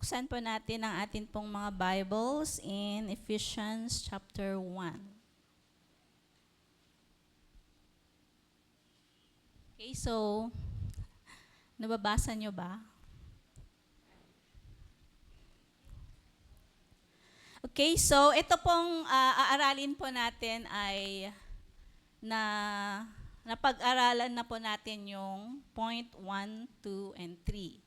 buksan po natin ang atin pong mga Bibles in Ephesians chapter 1. Okay, so, nababasa nyo ba? Okay, so ito pong aaralin po natin ay napag-aralan na po natin yung point 1, 2, and 3.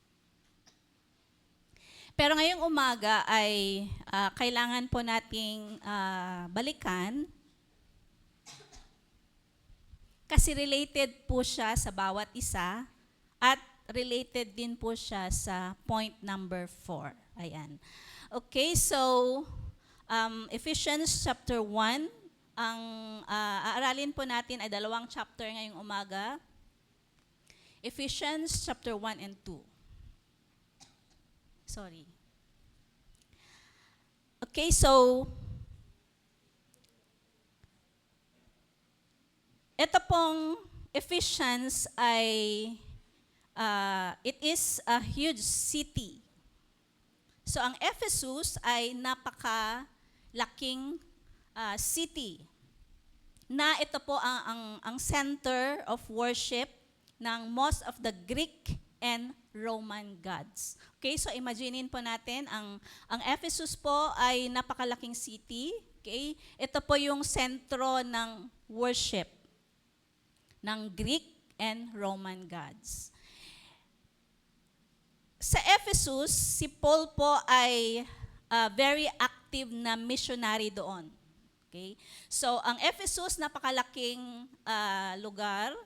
Pero ngayong umaga ay kailangan po nating balikan kasi related po siya sa bawat isa at related din po siya sa point number 4. Ayan. Okay, so Ephesians chapter 1, ang aaralin po natin ay dalawang chapter ngayong umaga. Ephesians chapter 1 and 2. Sorry. Okay, so ito pong Ephesians ay it is a huge city. So ang Ephesus ay napakalaking city na ito po ang center of worship ng most of the Greek and Roman gods. Okay, so imaginein po natin ang Ephesus po ay napakalaking city. Okay, ito po yung sentro ng worship ng Greek and Roman gods. Sa Ephesus, si Paul po ay very active na missionary doon. Okay? So, ang Ephesus, napakalaking lugar.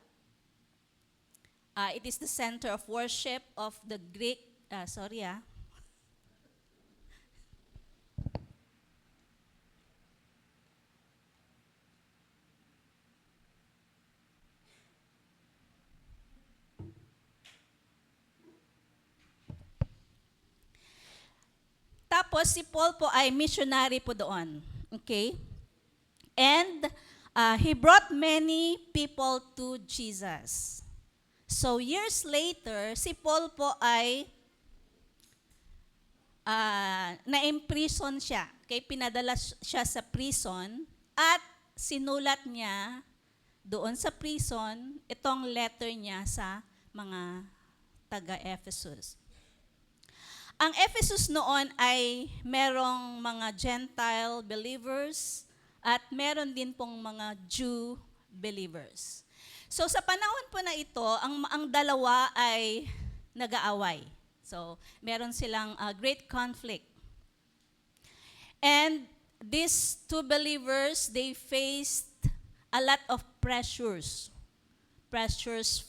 It is the center of worship of the Greek, Tapos, si Paul po ay missionary po doon. Okay? And he brought many people to Jesus. So, years later, si Paul po ay na-imprison siya. Okay? Pinadala siya sa prison at sinulat niya doon sa prison itong letter niya sa mga taga-Ephesus. Ang Ephesus noon ay merong mga Gentile believers at meron din pong mga Jew believers. So sa panahon po na ito, ang dalawa ay nag-aaway. So meron silang great conflict. And these two believers, they faced a lot of pressures. Pressures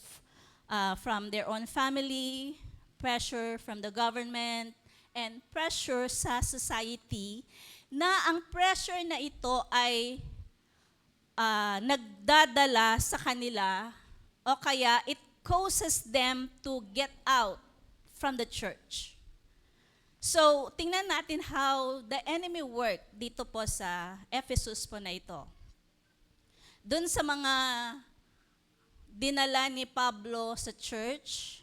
from their own family, pressure from the government, and pressure sa society, na ang pressure na ito ay nagdadala sa kanila o kaya it causes them to get out from the church. So, tingnan natin how the enemy worked dito po sa Ephesus po na ito. Doon sa mga dinala ni Pablo sa church,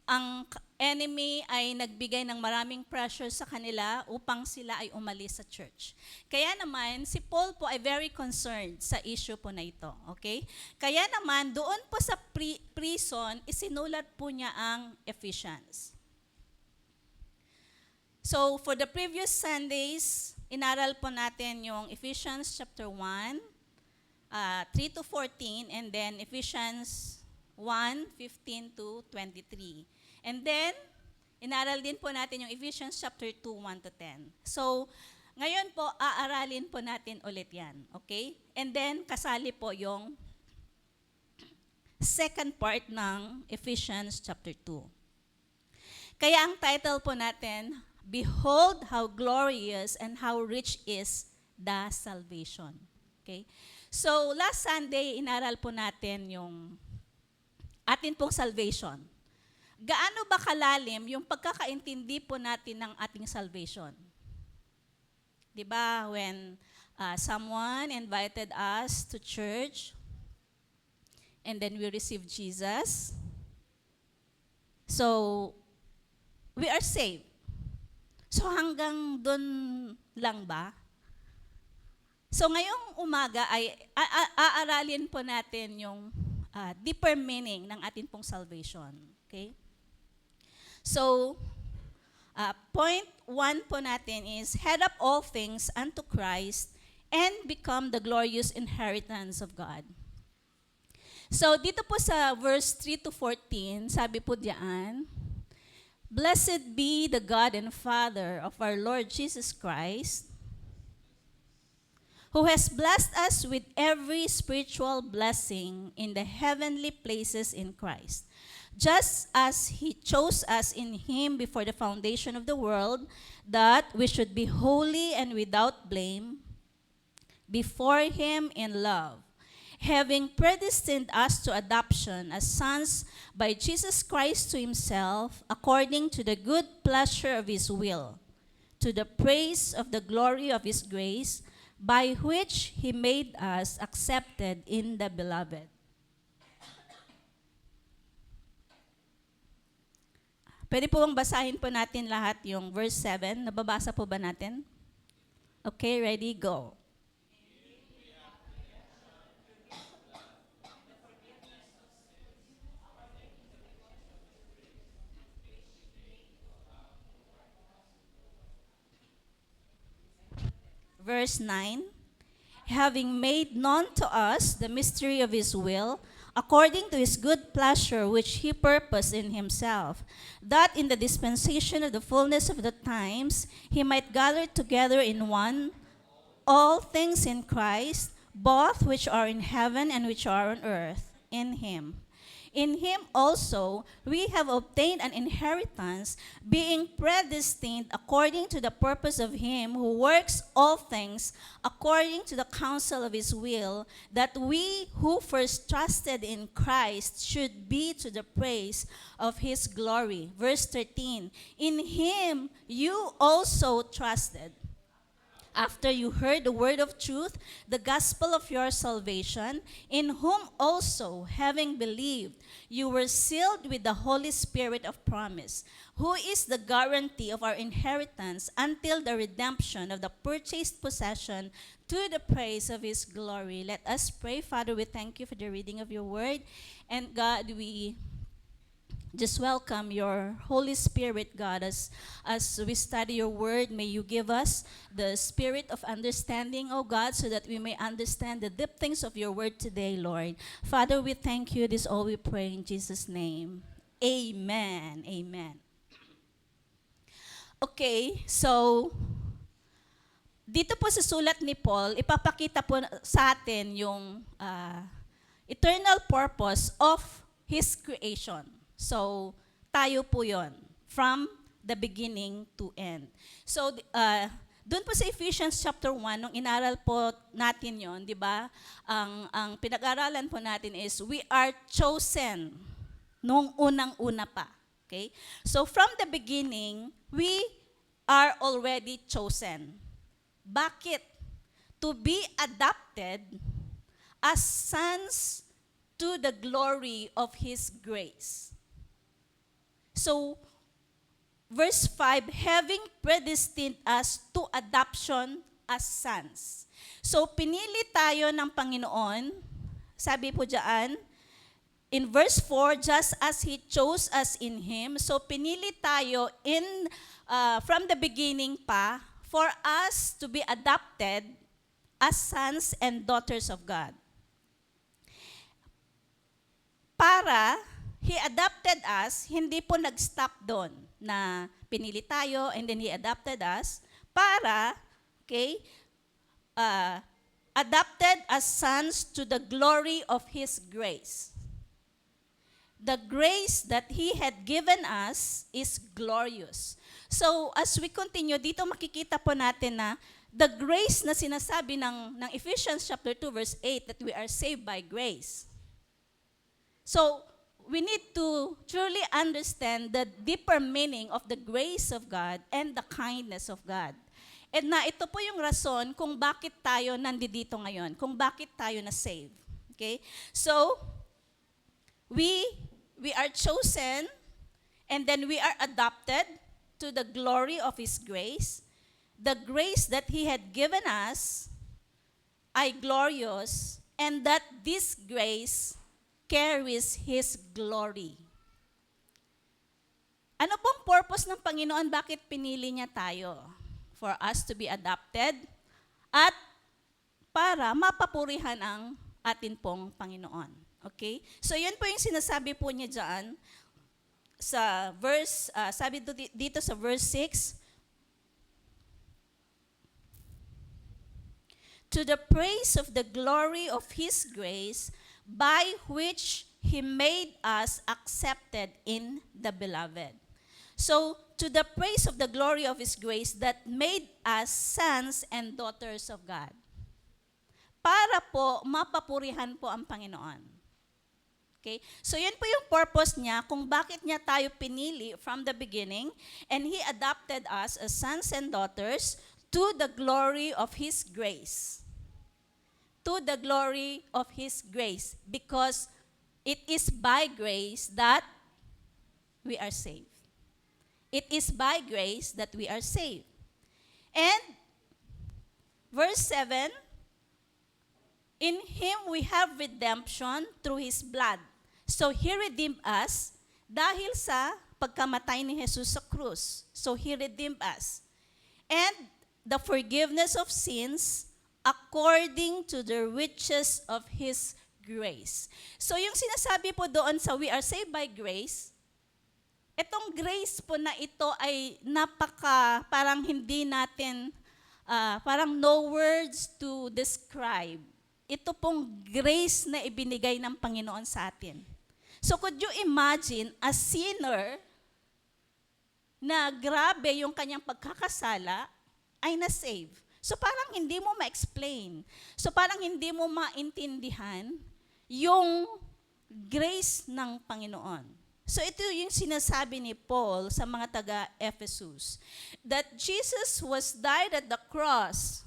ang enemy ay nagbigay ng maraming pressure sa kanila upang sila ay umalis sa church. Kaya naman, si Paul po ay very concerned sa issue po na ito. Okay? Kaya naman, doon po sa prison, isinulat po niya ang Ephesians. So, for the previous Sundays, inaral po natin yung Ephesians chapter 1, 3 to 14, and then Ephesians 1, 15 to 23. And then, inaral din po natin yung Ephesians chapter 2, 1 to 10. So, ngayon po, aaralin po natin ulit yan. Okay? And then, kasali po yung second part ng Ephesians chapter 2. Kaya ang title po natin, Behold how glorious and how rich is the salvation. Okay? So, last Sunday, inaral po natin yung atin pong salvation. Gaano ba kalalim yung pagkakaintindi po natin ng ating salvation? Diba, when someone invited us to church and then we received Jesus, so we are saved. So hanggang doon lang ba? So ngayong umaga ay aaralin po natin yung deeper meaning ng ating pong salvation. Okay? So, point 1 po natin is, head up all things unto Christ and become the glorious inheritance of God. So, dito po sa verse 3 to 14, sabi po diyan, Blessed be the God and Father of our Lord Jesus Christ, who has blessed us with every spiritual blessing in the heavenly places in Christ, just as He chose us in Him before the foundation of the world, that we should be holy and without blame before Him in love, having predestined us to adoption as sons by Jesus Christ to Himself, according to the good pleasure of His will, to the praise of the glory of His grace, by which He made us accepted in the Beloved. Pwede po bang basahin po natin lahat yung verse 7? Nababasa po ba natin? Okay, ready, go. Verse 9, having made known to us the mystery of His will, according to His good pleasure which He purposed in Himself, that in the dispensation of the fullness of the times He might gather together in one all things in Christ, both which are in heaven and which are on earth, in Him. In Him also we have obtained an inheritance, being predestined according to the purpose of Him who works all things according to the counsel of His will, that we who first trusted in Christ should be to the praise of His glory. Verse 13, in Him you also trusted, after you heard the word of truth, the gospel of your salvation, in whom also, having believed, you were sealed with the Holy Spirit of promise, who is the guarantee of our inheritance until the redemption of the purchased possession, to the praise of His glory. Let us pray. Father, we thank You for the reading of Your word. And God, we just welcome Your Holy Spirit, God, as we study Your word. May You give us the spirit of understanding, O God, so that we may understand the deep things of Your word today, Lord. Father, we thank You. This all we pray in Jesus' name. Amen. Amen. Okay, so dito po sa sulat ni Paul, ipapakita po sa atin yung eternal purpose of His creation. So, tayo po yon from the beginning to end. So, doon po sa Ephesians chapter 1, nung inaral po natin yon, di ba? Ang pinag-aralan po natin is, we are chosen nung unang-una pa. Okay? So, from the beginning, we are already chosen. Bakit? To be adopted as sons to the glory of His grace. So, verse 5, having predestined us to adoption as sons. So, pinili tayo ng Panginoon, sabi po dyan, in verse 4, just as He chose us in Him. So, pinili tayo from the beginning pa, for us to be adopted as sons and daughters of God. Para He adopted us, hindi po nag-stop doon na pinili tayo and then He adopted us para, okay, adopted as sons to the glory of His grace. The grace that He had given us is glorious. So, as we continue, dito makikita po natin na the grace na sinasabi ng Ephesians chapter 2 verse 8 that we are saved by grace. So, we need to truly understand the deeper meaning of the grace of God and the kindness of God. And na ito po yung rason kung bakit tayo nandito ngayon, kung bakit tayo na-save. Okay? So, we are chosen, and then we are adopted, to the glory of His grace, the grace that He had given us ay glorious, and that this grace carries His glory. Ano pong purpose ng Panginoon? Bakit pinili niya tayo? For us to be adopted at para mapapurihan ang atin pong Panginoon. Okay? So yun po yung sinasabi po niya dyan sa verse, sabi dito sa verse 6, to the praise of the glory of His grace, by which He made us accepted in the Beloved. So, to the praise of the glory of His grace that made us sons and daughters of God. Para po, mapapurihan po ang Panginoon. Okay? So, yun po yung purpose niya kung bakit niya tayo pinili from the beginning, and He adopted us as sons and daughters to the glory of His grace. To the glory of His grace. Because it is by grace that we are saved. It is by grace that we are saved. And verse 7, in Him we have redemption through His blood. So He redeemed us dahil sa pagkamatay ni Jesus sa krus. So He redeemed us. And the forgiveness of sins according to the riches of His grace. So yung sinasabi po doon sa we are saved by grace, itong grace po na ito ay parang hindi natin, parang no words to describe. Ito pong grace na ibinigay ng Panginoon sa atin. So could you imagine a sinner na grabe yung kanyang pagkakasala ay na-save? So parang hindi mo ma-explain. So parang hindi mo maintindihan yung grace ng Panginoon. So ito yung sinasabi ni Paul sa mga taga-Ephesus, that Jesus was died at the cross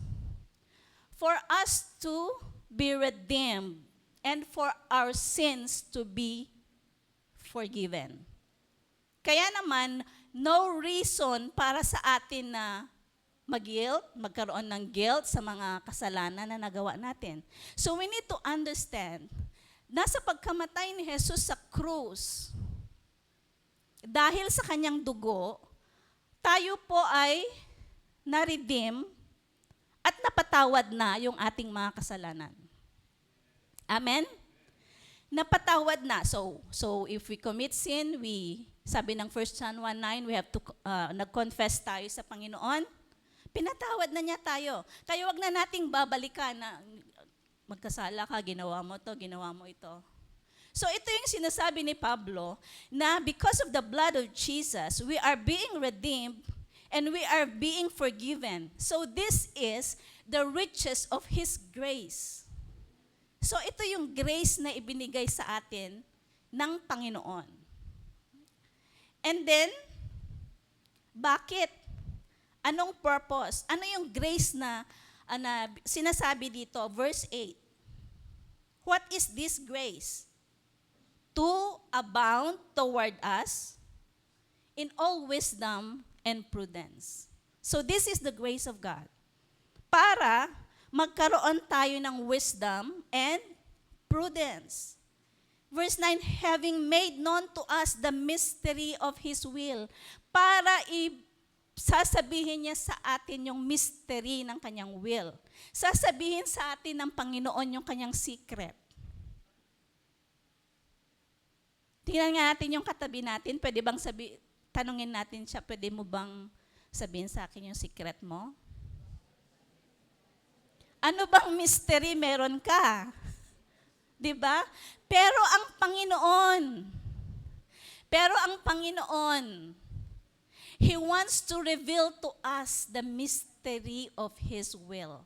for us to be redeemed and for our sins to be forgiven. Kaya naman, no reason para sa atin na magkaroon ng guilt sa mga kasalanan na nagawa natin. So we need to understand, nasa pagkamatay ni Jesus sa krus, dahil sa kanyang dugo, tayo po ay na-redeem at napatawad na yung ating mga kasalanan. Amen? Napatawad na. So if we commit sin, sabi ng 1 John 1:9, we have to nag-confess tayo sa Panginoon. Pinatawad na niya tayo. Kaya wag na nating babalikan na magkasala ka, ginawa mo to, ginawa mo ito. So ito yung sinasabi ni Pablo na because of the blood of Jesus, we are being redeemed and we are being forgiven. So this is the riches of His grace. So ito yung grace na ibinigay sa atin ng Panginoon. And then, bakit? Anong purpose? Ano yung grace na sinasabi dito? Verse 8. What is this grace? To abound toward us in all wisdom and prudence. So this is the grace of God. Para magkaroon tayo ng wisdom and prudence. Verse 9, having made known to us the mystery of His will. Para sasabihin niya sa atin yung mystery ng kanyang will. Sasabihin sa atin ng Panginoon yung kanyang secret. Tingnan nga natin yung katabi natin. Pwede bang tanungin natin siya, pwede mo bang sabihin sa akin yung secret mo? Ano bang mystery meron ka? 'Di ba? Pero ang Panginoon, He wants to reveal to us the mystery of His will.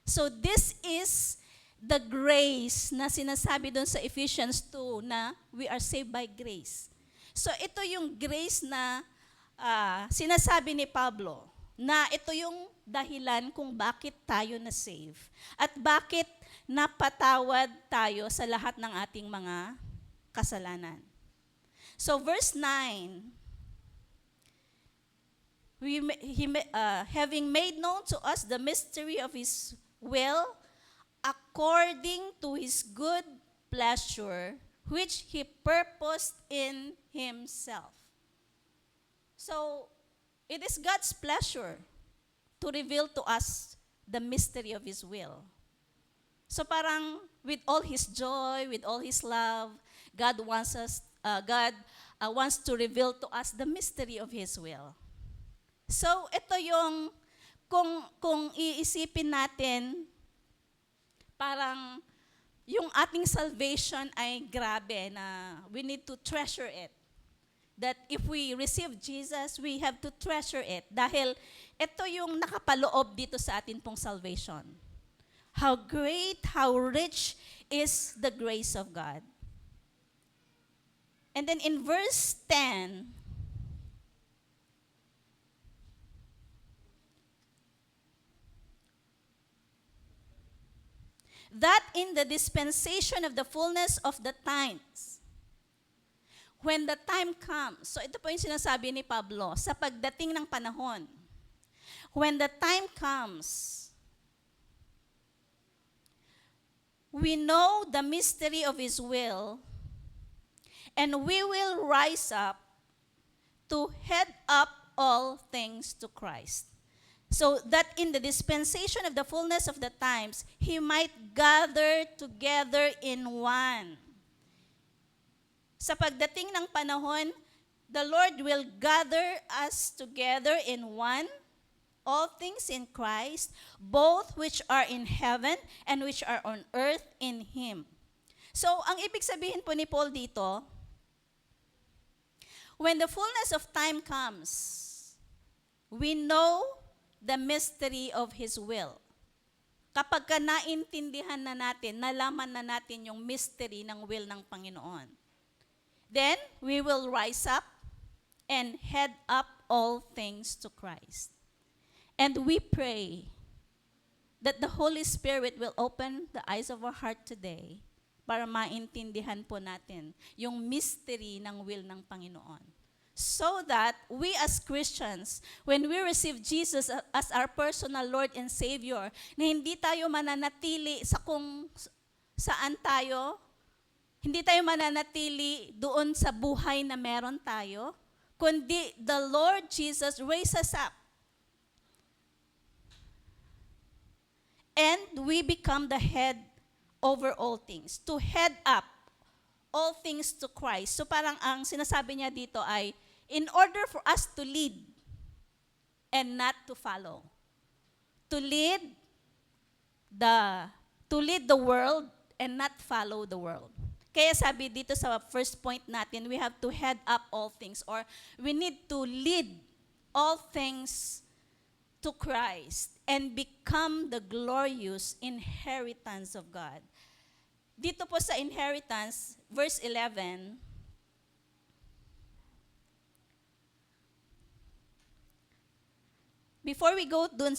So this is the grace na sinasabi doon sa Ephesians 2 na we are saved by grace. So ito yung grace na sinasabi ni Pablo na ito yung dahilan kung bakit tayo na-save at bakit napatawad tayo sa lahat ng ating mga kasalanan. So verse 9, having made known to us the mystery of his will, according to his good pleasure, which he purposed in himself. So, it is God's pleasure to reveal to us the mystery of his will. So parang with all his joy, with all his love, God wants to reveal to us the mystery of his will. So ito yung kung iisipin natin, parang yung ating salvation ay grabe na we need to treasure it. That if we receive Jesus, we have to treasure it. Dahil ito yung nakapaloob dito sa atin pong salvation. How great, how rich is the grace of God. And then in verse 10, that in the dispensation of the fullness of the times, when the time comes, so ito po yung sinasabi ni Pablo, sa pagdating ng panahon, when the time comes, we know the mystery of his will, and we will rise up to head up all things to Christ. So that in the dispensation of the fullness of the times, he might gather together in one. Sa pagdating ng panahon, the Lord will gather us together in one, all things in Christ, both which are in heaven and which are on earth in him. So, ang ibig sabihin po ni Paul dito, when the fullness of time comes, we know the mystery of his will. Kapag ka naintindihan na natin, nalaman na natin yung mystery ng will ng Panginoon, then we will rise up and head up all things to Christ. And we pray that the Holy Spirit will open the eyes of our heart today para maintindihan po natin yung mystery ng will ng Panginoon. So that we as Christians, when we receive Jesus as our personal Lord and Savior, na hindi tayo mananatili sa kung saan tayo, hindi tayo mananatili doon sa buhay na meron tayo, kundi the Lord Jesus raised us up. And we become the head over all things. To head up all things to Christ. So parang ang sinasabi niya dito ay, in order for us to lead and not to follow. To lead the world and not follow the world. Kaya sabi dito sa first point natin, we have to head up all things, or we need to lead all things to Christ and become the glorious inheritance of God. Dito po sa inheritance, verse 11, before we go doon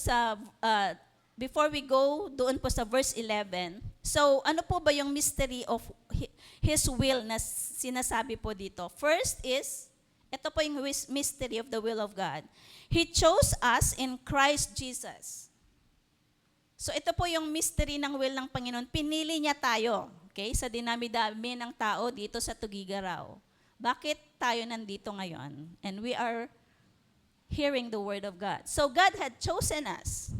po sa verse 11, so ano po ba yung mystery of his will na sinasabi po dito? First is, ito po yung mystery of the will of God. He chose us in Christ Jesus. So ito po yung mystery ng will ng Panginoon. Pinili niya tayo, okay? Sa dinami-dami ng tao dito sa Tugigaraw. Bakit tayo nandito ngayon? And we are hearing the word of God. So God had chosen us.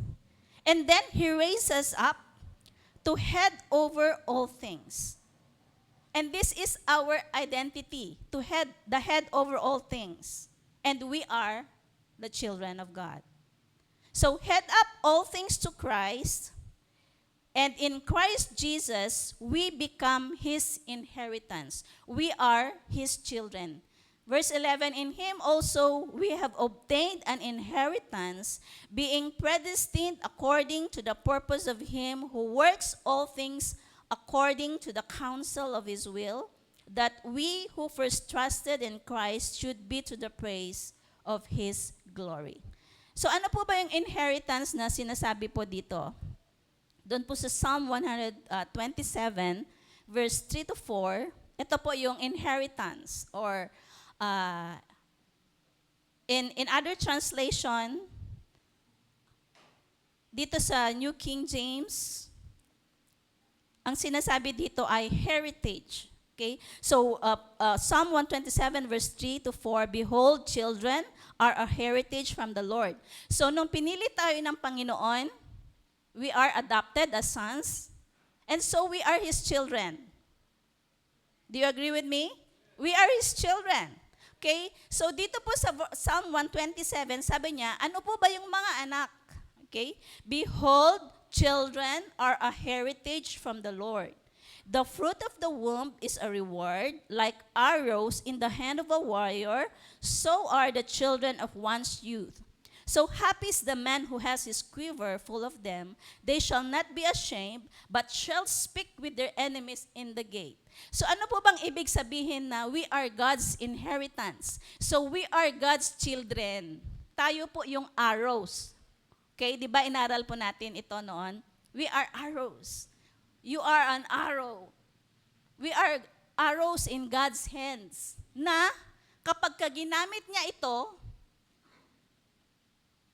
And then He raised us up to head over all things. And this is our identity, to the head over all things. And we are the children of God. So head up all things to Christ, and in Christ Jesus, we become His inheritance. We are His children. Verse 11, in Him also we have obtained an inheritance, being predestined according to the purpose of Him who works all things according to the counsel of His will, that we who first trusted in Christ should be to the praise of His glory. So ano po ba yung inheritance na sinasabi po dito? Doon po sa Psalm 127, verse 3 to 4, ito po yung inheritance, or in other translation, dito sa New King James, ang sinasabi dito ay heritage. Okay? So, Psalm 127 verse 3 to 4, "Behold, children are a heritage from the Lord." So, nung pinili tayo ng Panginoon, we are adopted as sons, and so we are His children. Do you agree with me? We are His children. Okay? So, dito po sa Psalm 127, sabi niya, ano po ba yung mga anak? Okay? "Behold, children are a heritage from the Lord. The fruit of the womb is a reward, like arrows in the hand of a warrior, so are the children of one's youth. So happy is the man who has his quiver full of them. They shall not be ashamed, but shall speak with their enemies in the gate." So ano po bang ibig sabihin na we are God's inheritance? So we are God's children. Tayo po yung arrows. Okay, di ba inaral po natin ito noon? We are arrows. You are an arrow. We are arrows in God's hands na kapag ginamit niya ito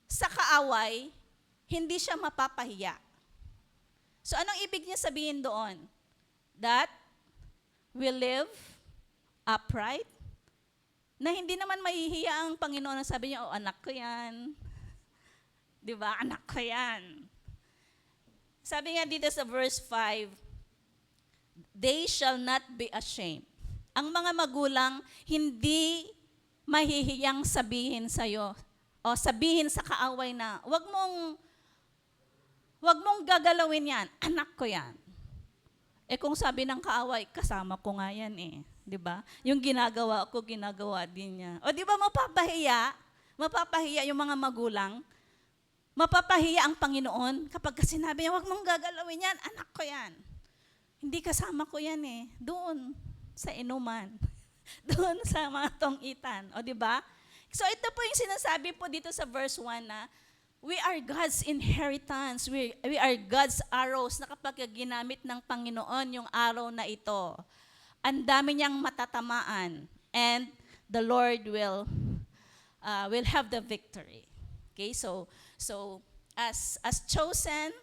sa kaaway, hindi siya mapapahiya. So anong ibig niya sabihin doon? That we live upright, na hindi naman mahihiya ang Panginoon na sabi niya, "Oh, anak ko yan." Di ba? Anak ko yan. Sabi nga dito sa verse 5, "They shall not be ashamed." Ang mga magulang hindi mahihiyang sabihin sa'yo o sabihin sa kaaway na, wag mong gagalawin yan. Anak ko yan. Eh kung sabi ng kaaway, kasama ko nga yan eh. Di ba? Yung ginagawa ko, ginagawa din niya. O di ba mapapahiya yung mga magulang. Mapapahiya ang Panginoon kapag sinabi niya, wag mong gagalawin yan, anak ko yan. Hindi kasama ko yan eh. Doon sa inuman. Doon sa mga tongitan. O di ba? So ito po yung sinasabi po dito sa verse 1 na we are God's inheritance. We are God's arrows na kapag ginamit ng Panginoon yung arrow na ito, ang dami niyang matatamaan and the Lord will have the victory. Okay, so as chosen,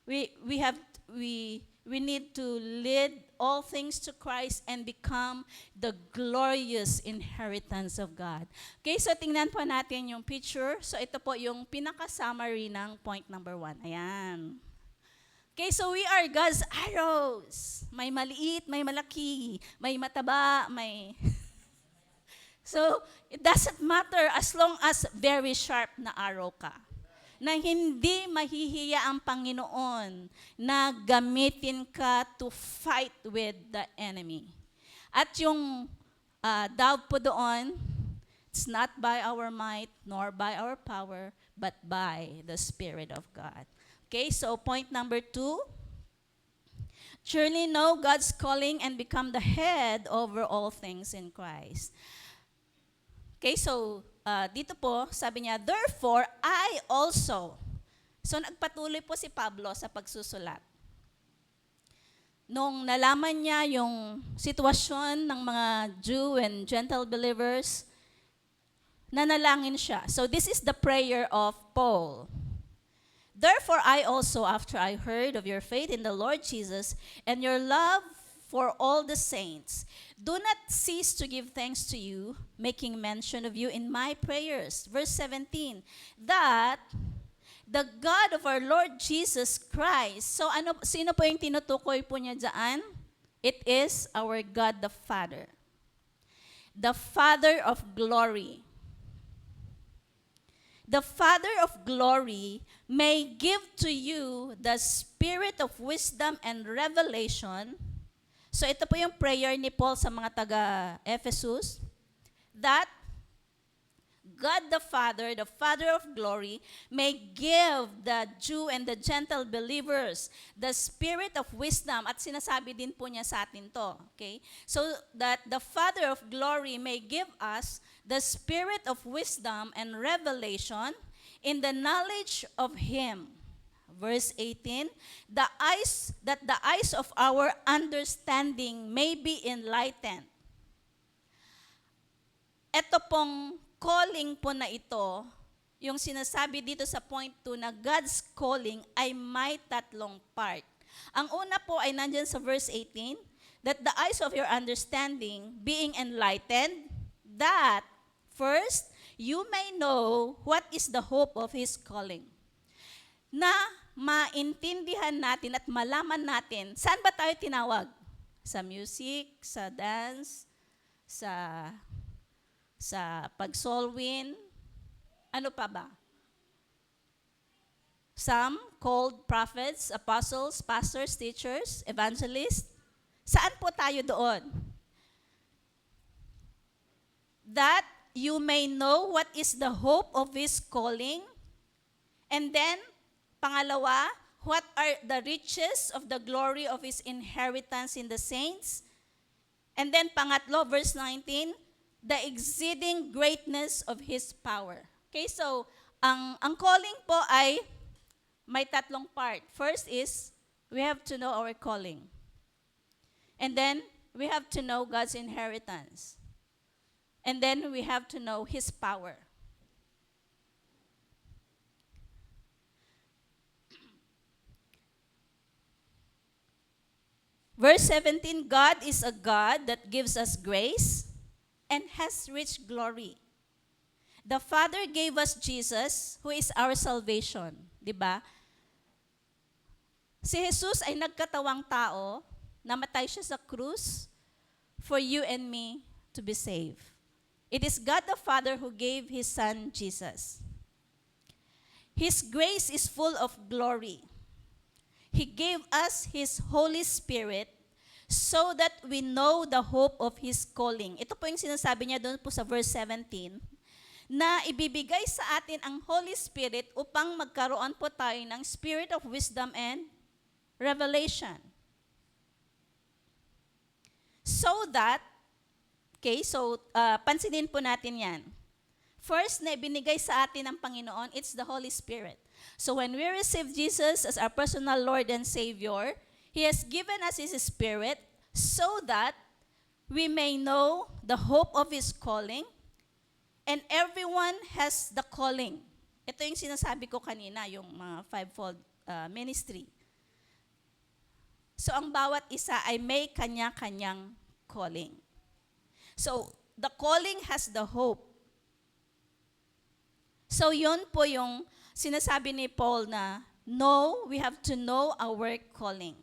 we need to lead all things to Christ and become the glorious inheritance of God. Okay, so tingnan po natin yung picture. So ito po yung pinaka-summary ng point number 1. Ayan. Okay, so we are God's arrows. May maliit, may malaki, may mataba, may... So, it doesn't matter as long as very sharp na arrow ka. Na hindi mahihiya ang Panginoon na gamitin ka to fight with the enemy. At yung daw po doon, it's not by our might nor by our power, but by the Spirit of God. Okay, so point number 2, surely know God's calling and become the head over all things in Christ. Okay, so dito po, sabi niya, therefore, I also. So nagpatuloy po si Pablo sa pagsusulat. Nung nalaman niya yung sitwasyon ng mga Jew and Gentile believers, nanalangin siya. So this is the prayer of Paul. Therefore, I also, after I heard of your faith in the Lord Jesus and your love for all the saints, do not cease to give thanks to you, making mention of you in my prayers. Verse 17, that the God of our Lord Jesus Christ. So sino po yung tinutukoy po niya dyan? It is our God the Father. The Father of glory. The Father of glory may give to you the spirit of wisdom and revelation. So ito po yung prayer ni Paul sa mga taga-Ephesus, that God the Father of glory, may give the Jew and the Gentile believers the spirit of wisdom. At sinasabi din po niya sa atin to. Okay? So that the Father of glory may give us the spirit of wisdom and revelation in the knowledge of Him. Verse 18, that the eyes of our understanding may be enlightened. Ito pong calling po na ito, yung sinasabi dito sa point 2 na God's calling ay may tatlong part. Ang una po ay nandyan sa verse 18, that the eyes of your understanding being enlightened, that first, you may know what is the hope of His calling. Na maintindihan natin at malaman natin, saan ba tayo tinawag? Sa music, sa dance, sa pag-solwin, ano pa ba? Some called prophets, apostles, pastors, teachers, evangelists. Saan po tayo doon? That you may know what is the hope of His calling. And then, pangalawa, what are the riches of the glory of His inheritance in the saints? And then, pangatlo, verse 19, the exceeding greatness of His power. Okay, so, ang calling po ay may tatlong part. First is, we have to know our calling. And then, we have to know God's inheritance. And then, we have to know His power. Verse 17, God is a God that gives us grace and has rich glory. The Father gave us Jesus, who is our salvation. Diba? Si Jesus ay nagkatawang tao, namatay siya sa krus for you and me to be saved. It is God the Father who gave His Son, Jesus. His grace is full of glory. He gave us His Holy Spirit so that we know the hope of His calling. Ito po yung sinasabi niya doon po sa verse 17, na ibibigay sa atin ang Holy Spirit upang magkaroon po tayo ng spirit of wisdom and revelation. So that, okay, so pansinin po natin yan. First na ibinigay sa atin ng Panginoon, it's the Holy Spirit. So when we receive Jesus as our personal Lord and Savior, He has given us His Spirit so that we may know the hope of His calling, and everyone has the calling. Ito yung sinasabi ko kanina, yung mga fivefold ministry. So ang bawat isa ay may kanya-kanyang calling. So the calling has the hope. So yun po yung sinasabi ni Paul na, no, we have to know our calling.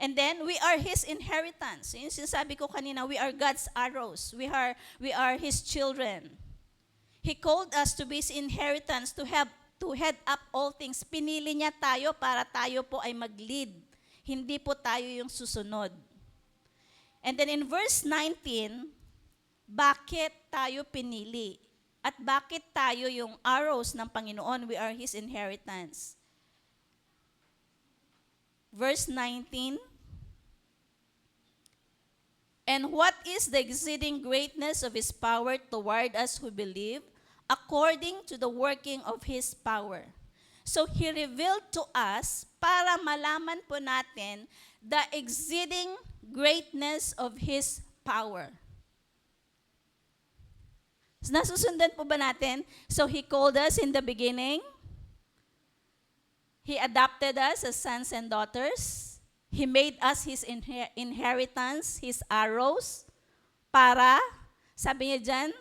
And then, we are His inheritance. Yung sinasabi ko kanina, we are God's arrows. We are His children. He called us to be His inheritance, to head up all things. Pinili niya tayo para tayo po ay mag-lead. Hindi po tayo yung susunod. And then in verse 19, bakit tayo pinili? At bakit tayo yung arrows ng Panginoon? We are His inheritance. Verse 19, and what is the exceeding greatness of His power toward us who believe, according to the working of His power. So He revealed to us para malaman po natin the exceeding greatness of His power. Nasusundan po ba natin? So He called us in the beginning. He adopted us as sons and daughters. He made us His inheritance, His arrows, para, sabi niya dyan,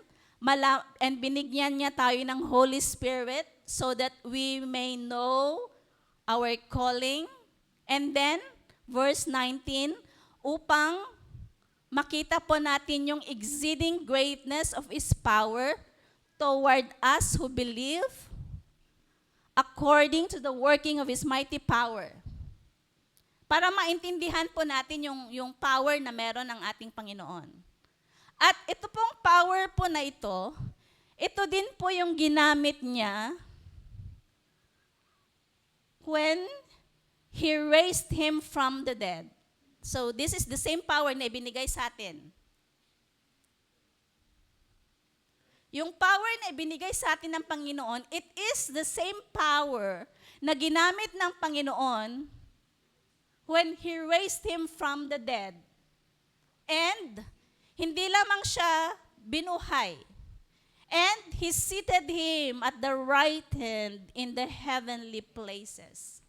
and binigyan niya tayo ng Holy Spirit so that we may know our calling. And then, verse 19, upang makita po natin yung exceeding greatness of His power toward us who believe, according to the working of His mighty power. Para maintindihan po natin yung power na meron ng ating Panginoon. At ito pong power po na ito din po yung ginamit niya when He raised Him from the dead. So this is the same power na ibinigay sa atin. Yung power na ibinigay sa atin ng Panginoon, it is the same power na ginamit ng Panginoon when He raised Him from the dead. And hindi lamang siya binuhay. And He seated Him at the right hand in the heavenly places.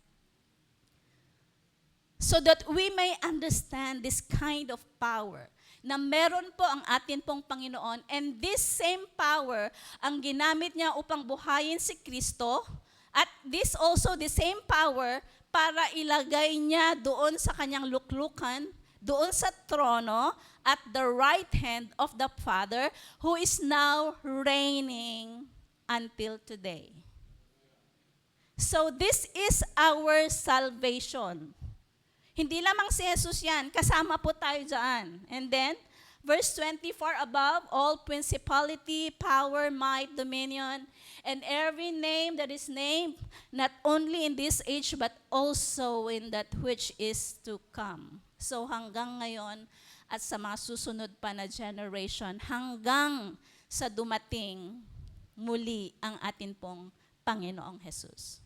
So that we may understand this kind of power na meron po ang atin pong Panginoon, and this same power ang ginamit niya upang buhayin si Kristo, at this also the same power para ilagay niya doon sa kanyang luklukan, doon sa trono, at the right hand of the Father, who is now reigning until today. So this is our salvation. Hindi lamang si Jesus yan, kasama po tayo dyan. And then, verse 24, above all principality, power, might, dominion, and every name that is named, not only in this age, but also in that which is to come. So hanggang ngayon, at sa mga susunod pa na generation, hanggang sa dumating muli ang atin pong Panginoong Jesus.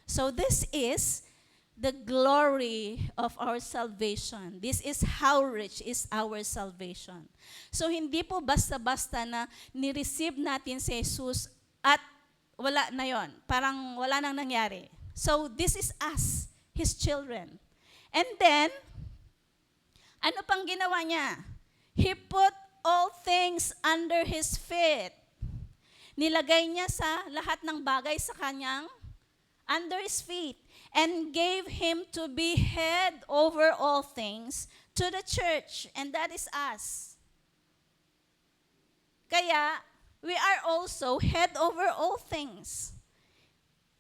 So this is the glory of our salvation. This is how rich is our salvation. So hindi po basta-basta na ni-receive natin si Jesus at wala na yon. Parang wala nang nangyari. So this is us, His children. And then, ano pang ginawa niya? He put all things under His feet. Nilagay niya sa lahat ng bagay sa kanyang under His feet, and gave Him to be head over all things to the church, and that is us. Kaya, we are also head over all things,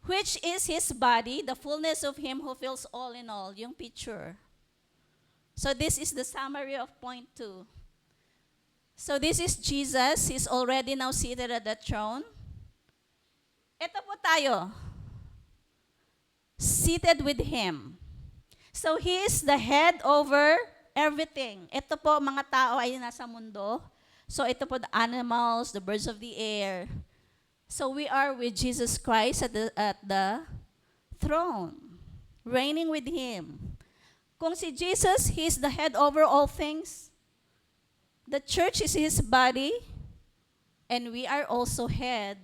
which is His body, the fullness of Him who fills all in all, yung picture. So this is the summary of point 2. So this is Jesus. He's already now seated at the throne. Ito po tayo. Seated with Him. So He is the head over everything. Ito po, mga tao ay nasa mundo. So ito po, the animals, the birds of the air. So we are with Jesus Christ at the throne, reigning with Him. Kung si Jesus, He is the head over all things. The church is His body, and we are also head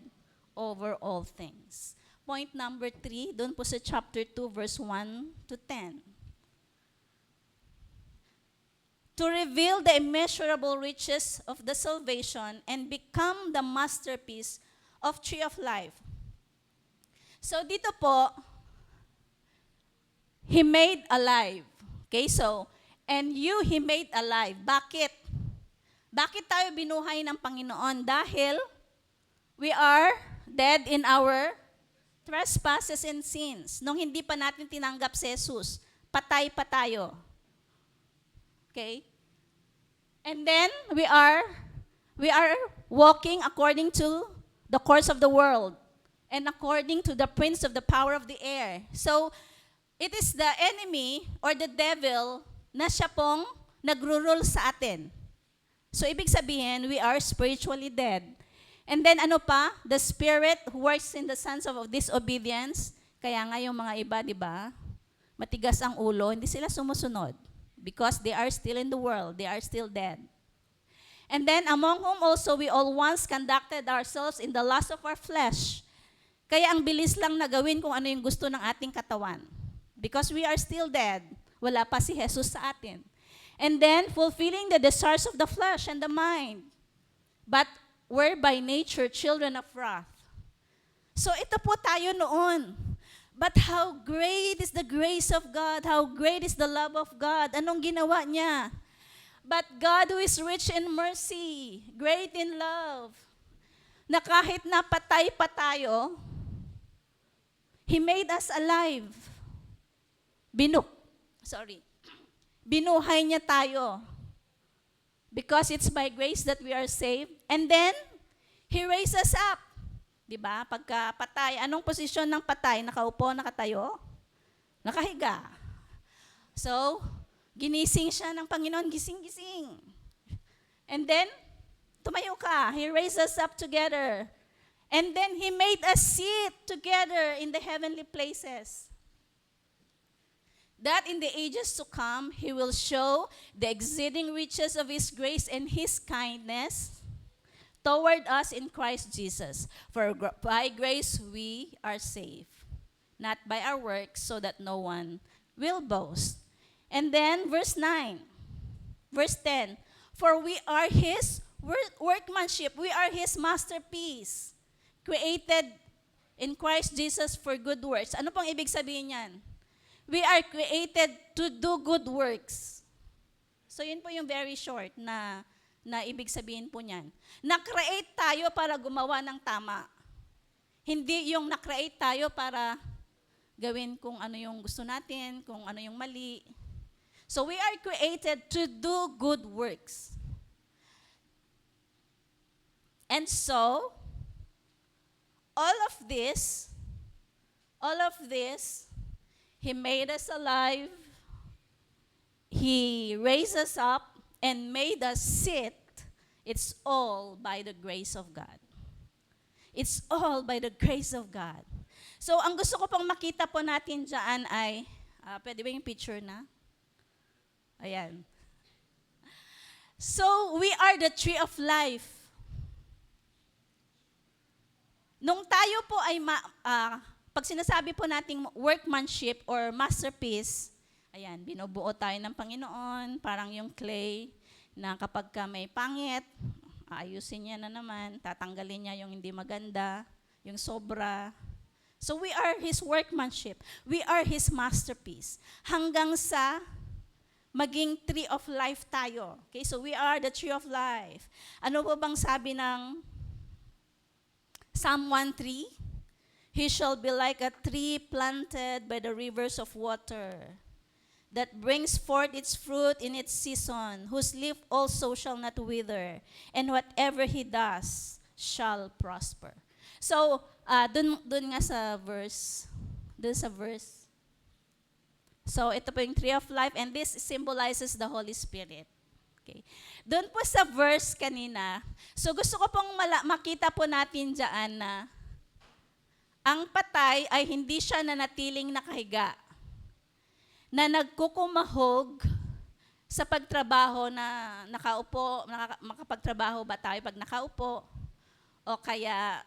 over all things. Point number 3, doon po sa chapter 2, verse 1 to 10. To reveal the immeasurable riches of the salvation and become the masterpiece of Tree of Life. So dito po, He made alive. Okay, so, and you He made alive. Bakit? Bakit tayo binuhay ng Panginoon? Dahil we are dead in our trespasses and sins. Nung hindi pa natin tinanggap si Jesus, patay pa tayo. Okay? And then, we are walking according to the course of the world and according to the prince of the power of the air. So, it is the enemy or the devil na siya pong nagro-rule sa atin. So, ibig sabihin, we are spiritually dead. And then ano pa? The spirit who works in the sons of disobedience. Kaya nga yung mga iba, di ba? Matigas ang ulo, hindi sila sumusunod. Because they are still in the world. They are still dead. And then among whom also we all once conducted ourselves in the lust of our flesh. Kaya ang bilis lang na gawin kung ano yung gusto ng ating katawan. Because we are still dead. Wala pa si Jesus sa atin. And then fulfilling the desires of the flesh and the mind. But we're by nature children of wrath. So ito po tayo noon. But how great is the grace of God? How great is the love of God? Anong ginawa niya? But God who is rich in mercy, great in love, na kahit napatay pa tayo, He made us alive. Binuhay niya tayo. Because it's by grace that we are saved. And then, He raised us up. Diba? Pagka patay, anong posisyon ng patay? Nakaupo, nakatayo? Nakahiga. So, ginising siya ng Panginoon, gising-gising. And then, tumayo ka. He raised us up together. And then, He made us sit together in the heavenly places. That in the ages to come, He will show the exceeding riches of His grace and His kindness toward us in Christ Jesus. For by grace we are saved, not by our works, so that no one will boast. And then verse 9, verse 10, for we are His workmanship, we are His masterpiece, created in Christ Jesus for good works. Ano pong ibig sabihin yan? We are created to do good works. So yun po yung very short na ibig sabihin po niyan. Na-create tayo para gumawa ng tama. Hindi yung na-create tayo para gawin kung ano yung gusto natin, kung ano yung mali. So we are created to do good works. And so, all of this, He made us alive, He raised us up, and made us sit. It's all by the grace of God. It's all by the grace of God. So, ang gusto ko pong makita po natin dyan ay, pwede ba yung picture na? Ayan. So, we are the tree of life. Nung tayo po ay, pag sinasabi po nating workmanship or masterpiece, ayan, binubuo tayo ng Panginoon, parang yung clay, na kapag ka may pangit, ayusin niya na naman, tatanggalin niya yung hindi maganda, yung sobra. So we are His workmanship. We are His masterpiece. Hanggang sa maging tree of life tayo. Okay, so we are the tree of life. Ano po bang sabi ng Psalm 1:3? He shall be like a tree planted by the rivers of water, that brings forth its fruit in its season, whose leaf also shall not wither, and whatever he does shall prosper. So, dun nga sa verse. So, ito po yung tree of life, and this symbolizes the Holy Spirit. Okay. Doon po sa verse kanina, so gusto ko pong makita po natin dyan na ang patay ay hindi siya nanatiling nakahiga, na nagkukumahog sa pagtrabaho na nakaupo, makapagtrabaho ba tayo pag nakaupo? O kaya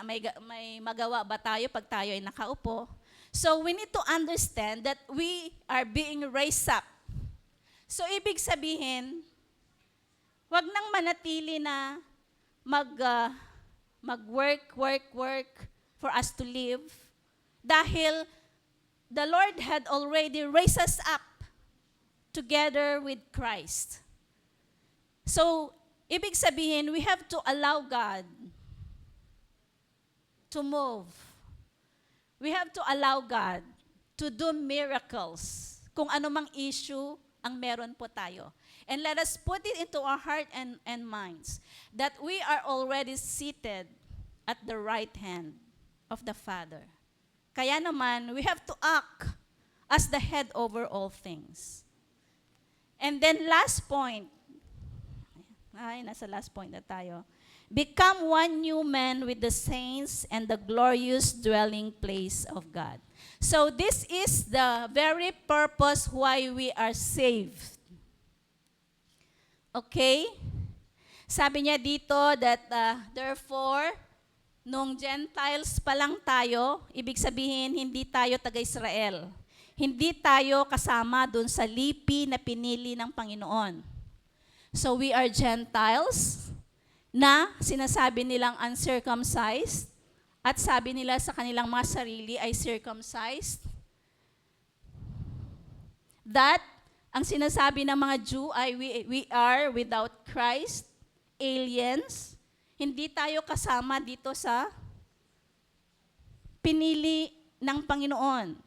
may magawa ba tayo pag tayo ay nakaupo? So we need to understand that we are being raised up. So ibig sabihin, wag nang manatili na mag-work for us to live, dahil the Lord had already raised us up together with Christ. So, ibig sabihin, we have to allow God to move. We have to allow God to do miracles kung ano mang issue ang meron po tayo. And let us put it into our heart and minds that we are already seated at the right hand of the Father. Kaya naman, we have to act as the head over all things. And then last point. Nasa last point na tayo. Become one new man with the saints and the glorious dwelling place of God. So this is the very purpose why we are saved. Okay? Sabi niya dito that therefore, nung Gentiles pa lang tayo, ibig sabihin, hindi tayo taga-Israel. Hindi tayo kasama dun sa lipi na pinili ng Panginoon. So we are Gentiles na sinasabi nilang uncircumcised at sabi nila sa kanilang mga sarili ay circumcised. That, ang sinasabi ng mga Jew ay we are without Christ, aliens. Hindi tayo kasama dito sa pinili ng Panginoon.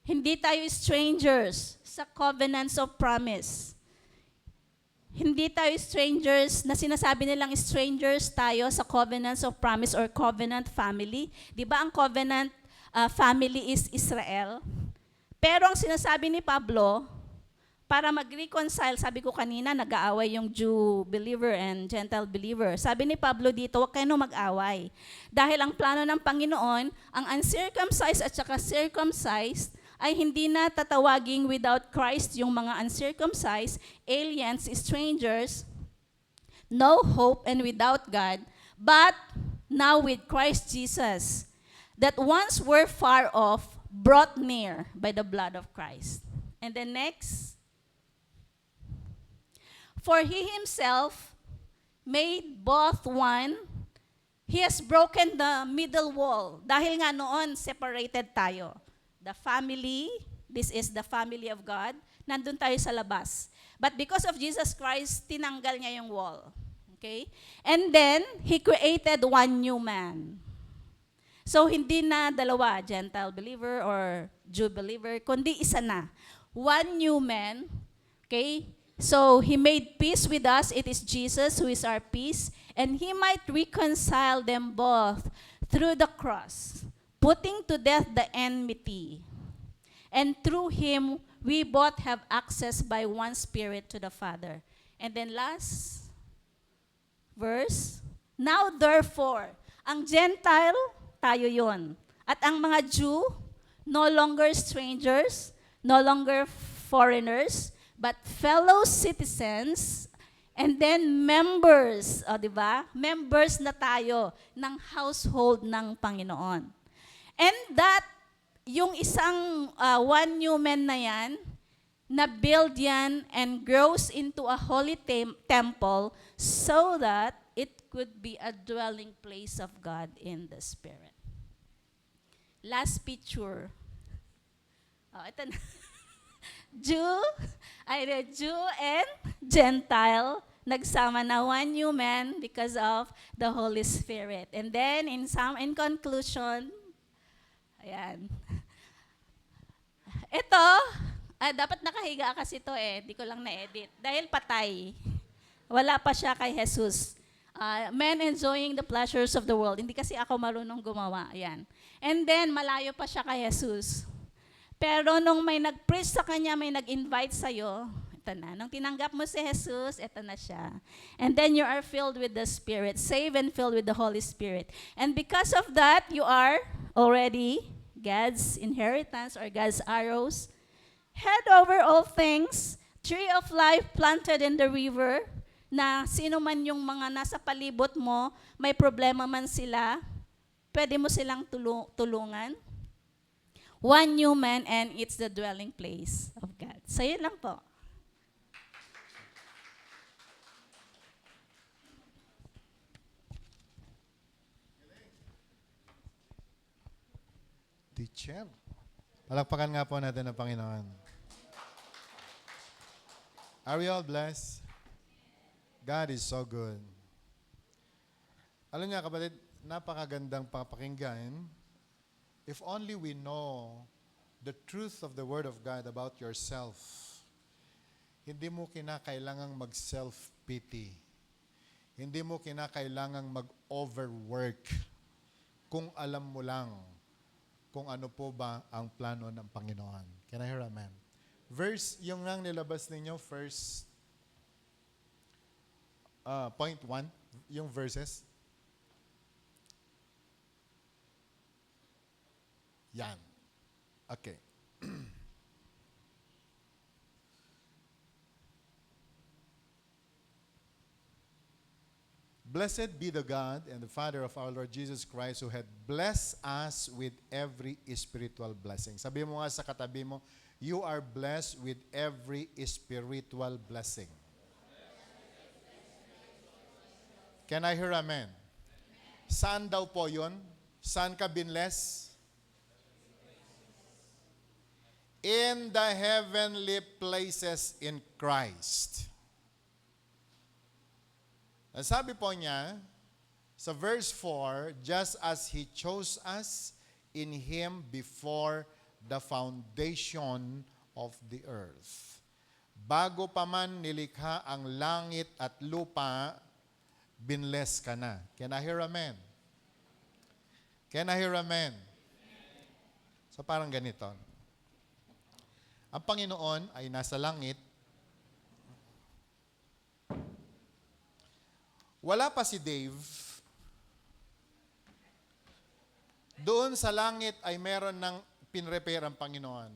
Hindi tayo strangers sa covenants of promise. Hindi tayo strangers na sinasabi nilang strangers tayo sa covenants of promise or covenant family. Di ba ang covenant family is Israel? Pero ang sinasabi ni Pablo, para mag-reconcile, sabi ko kanina, nag-aaway yung Jew believer and Gentile believer. Sabi ni Pablo dito, huwag kayo mag-away. Dahil ang plano ng Panginoon, ang uncircumcised at saka circumcised, ay hindi na tatawaging without Christ yung mga uncircumcised, aliens, strangers, no hope, and without God, but now with Christ Jesus, that once were far off, brought near by the blood of Christ. And then next, for he himself made both one. He has broken the middle wall. Dahil nga noon, separated tayo. The family, this is the family of God. Nandun tayo sa labas. But because of Jesus Christ, tinanggal niya yung wall. Okay? And then, He created one new man. So, hindi na dalawa, Gentile believer or Jew believer, kundi isa na. One new man. Okay? So, He made peace with us. It is Jesus who is our peace. And He might reconcile them both through the cross, putting to death the enmity. And through Him, we both have access by one Spirit to the Father. And then last verse, now therefore, ang Gentile, tayo yon. At ang mga Jew, no longer strangers, no longer foreigners, but fellow citizens, and then members, di ba? Members na tayo ng household ng Panginoon. And that, yung isang one new man na yan, na-build yan and grows into a holy temple so that it could be a dwelling place of God in the Spirit. Last picture. Ito na. Jew and Gentile, nagsama na one new man because of the Holy Spirit. And then, in conclusion, ayan. Ito, dapat nakahiga kasi ito di ko lang na-edit. Dahil patay. Wala pa siya kay Jesus. Men enjoying the pleasures of the world. Hindi kasi ako marunong gumawa. Ayan. And then, malayo pa siya kay Jesus. Pero nung may nag-preach sa kanya, may nag-invite sa'yo, ito na. Nung tinanggap mo si Jesus, ito na siya. And then you are filled with the Spirit, saved and filled with the Holy Spirit. And because of that, you are already God's inheritance or God's arrows. Head over all things, tree of life planted in the river, na sino man yung mga nasa palibot mo, may problema man sila, pwede mo silang tulungan. One new man, and it's the dwelling place of God. So, yun lang po. Teacher. Palakpakan nga po natin ang Panginoon. Are we all blessed? God is so good. Alam niya, kapatid, napakagandang papakinggan. If only we know the truth of the Word of God about yourself, hindi mo kinakailangang mag-self-pity. Hindi mo kinakailangang mag-overwork kung alam mo lang kung ano po ba ang plano ng Panginoon. Can I hear amen? Verse, yung nang nilabas ninyo, first, point 1, yung verses. Yan. Okay. Blessed be the God and the Father of our Lord Jesus Christ who had blessed us with every spiritual blessing. Sabi mo nga sa katabi mo, you are blessed with every spiritual blessing. Can I hear amen? Saan daw po yun? Saan ka binless? In the heavenly places in Christ. Ang sabi po niya, sa verse 4, just as He chose us in Him before the foundation of the earth. Bago pa man nilikha ang langit at lupa, binless ka na. Can I hear amen? Can I hear amen? So parang ganito. Ang Panginoon ay nasa langit. Wala pa si Dave. Doon sa langit ay meron ng pinrepare ang Panginoon.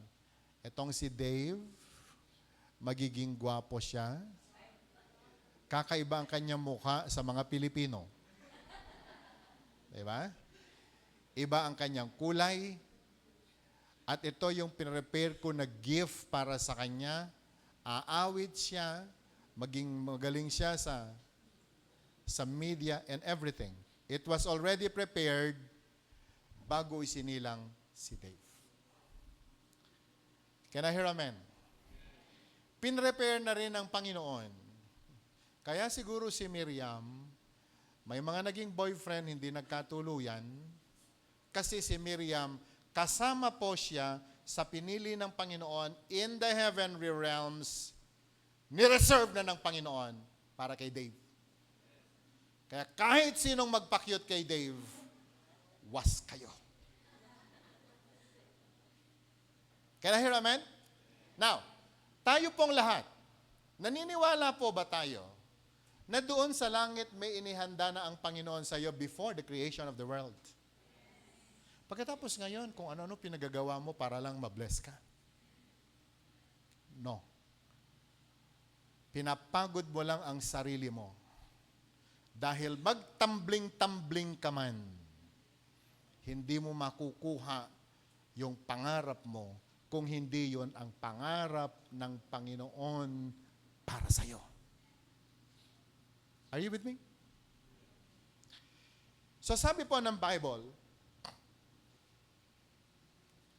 Itong si Dave, magiging gwapo siya, Kakaiba ang kanyang mukha sa mga Pilipino. Diba? Iba ang kanyang kulay. At ito yung pinrepare ko na gift para sa kanya. Aawit siya, maging magaling siya sa media and everything. It was already prepared bago isinilang si Dave. Can I hear amen? Pinrepare na rin ng Panginoon. Kaya siguro si Miriam, may mga naging boyfriend, hindi nagkatuluyan. Kasi si Miriam, kasama po siya sa pinili ng Panginoon in the heavenly realms, nireserve na ng Panginoon para kay Dave. Kaya kahit sinong magpakyut kay Dave, was kayo. Can I hear amen? Now, tayo pong lahat, naniniwala po ba tayo na doon sa langit may inihanda na ang Panginoon sa iyo before the creation of the world? Pagkatapos ngayon, kung ano-ano pinagagawa mo para lang mabless ka. No. Pinapagod mo lang ang sarili mo. Dahil magtambling-tambling ka man, hindi mo makukuha yung pangarap mo kung hindi yon ang pangarap ng Panginoon para sa iyo. Are you with me? So sabi po ng Bible,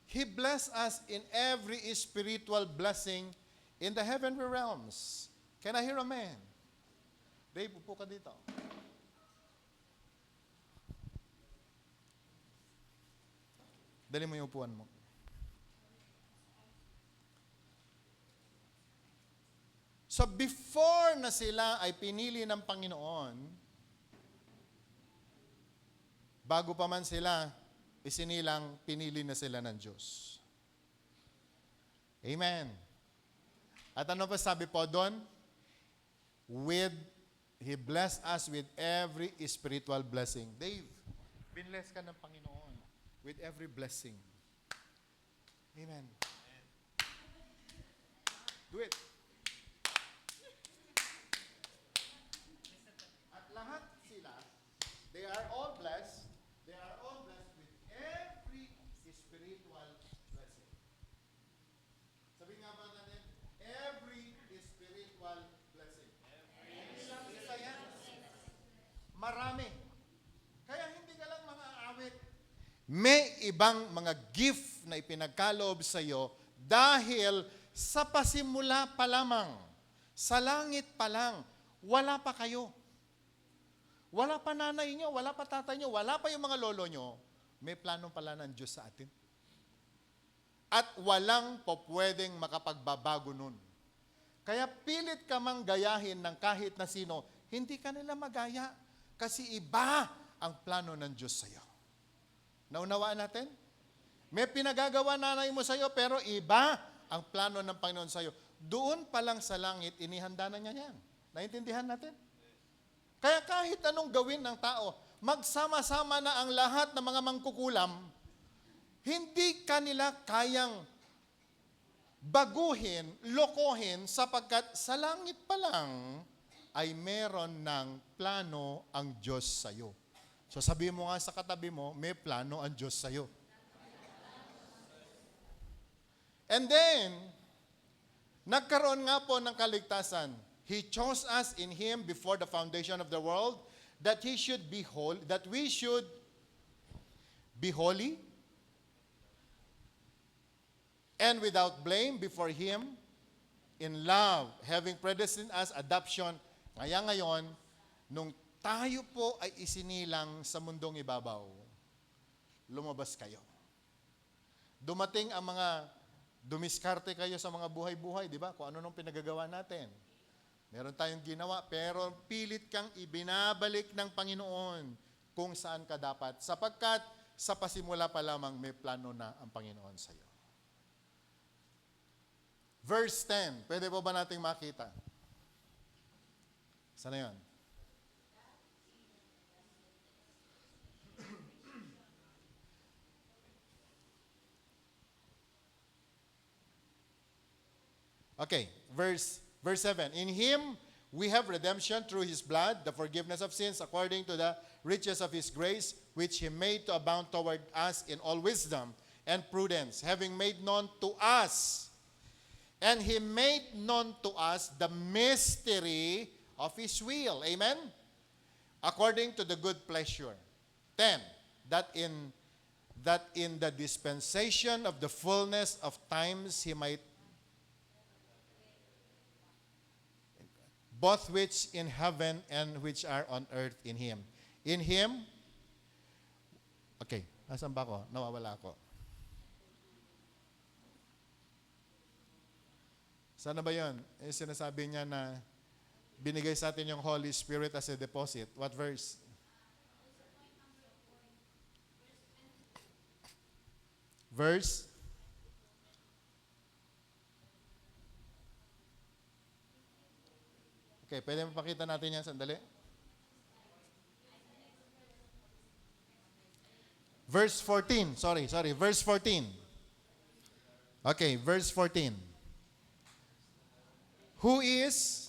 He blessed us in every spiritual blessing in the heavenly realms. Can I hear amen? Dave, upo ka dito. Dali mo yung upuan mo. So before na sila ay pinili ng Panginoon, bago pa man sila isinilang, pinili na sila ng Diyos. Amen. At ano pa sabi po doon? He blessed us with every spiritual blessing. Dave, binless ka ng Panginoon with every blessing. Amen. Do it. At lahat sila, they are all blessed. They are all blessed with every spiritual blessing. Sabi nga ba natin, every spiritual blessing. Ilang isa yan? Marami. Kaya hindi ka lang mga awit. May ibang mga gift na ipinagkaloob sa iyo dahil sa pasimula pa lamang, sa langit pa lang, wala pa kayo. Wala pa nanay nyo, wala pa tatay nyo, wala pa yung mga lolo nyo, may plano pala ng Diyos sa atin. At walang po pwedeng makapagbabago nun. Kaya pilit ka mang gayahin ng kahit na sino, hindi ka nila magaya. Kasi iba ang plano ng Diyos sa iyo. Naunawaan natin? May pinagagawa nanay mo sa iyo, pero iba ang plano ng Panginoon sa iyo. Doon pa lang sa langit, inihanda na niya yan. Naintindihan natin? Kaya kahit anong gawin ng tao, magsama-sama na ang lahat ng mga mangkukulam, hindi kanila kayang baguhin, lokohin, sapagkat sa langit pa lang ay meron ng plano ang Diyos sa iyo. So sabihin mo nga sa katabi mo, may plano ang Diyos sa iyo. And then, nagkaroon nga po ng kaligtasan. He chose us in Him before the foundation of the world, that He should be holy, that we should be holy and without blame before Him in love, having predestined us adoption. Ngayon, nung tayo po ay isinilang sa mundong ibabaw, lumabas kayo. Dumating ang mga, dumiskarte kayo sa mga buhay-buhay, di ba? Kung ano nung pinagagawa natin. Meron tayong ginawa, pero pilit kang ibinabalik ng Panginoon kung saan ka dapat. Sapagkat sa pasimula pa lamang may plano na ang Panginoon sa iyo. Verse 10, pwede po ba nating makita? Sana yun? Okay, verse 7. In Him We have redemption through His blood, the forgiveness of sins, according to the riches of His grace, which He made to abound toward us in all wisdom and prudence, having made known to us, and He made known to us the mystery of His will. Amen? According to the good pleasure. 10. That in the dispensation of the fullness of times He might both which in heaven and which are on earth in Him. In Him, okay, nasan ba ako? Nawawala ako. Sana ba yun? Sinasabi niya na binigay sa atin yung Holy Spirit as a deposit. What verse? Verse? Okay, pwede mapakita natin yan sandali? Verse 14. Sorry. Verse 14. Okay, verse 14. Who is?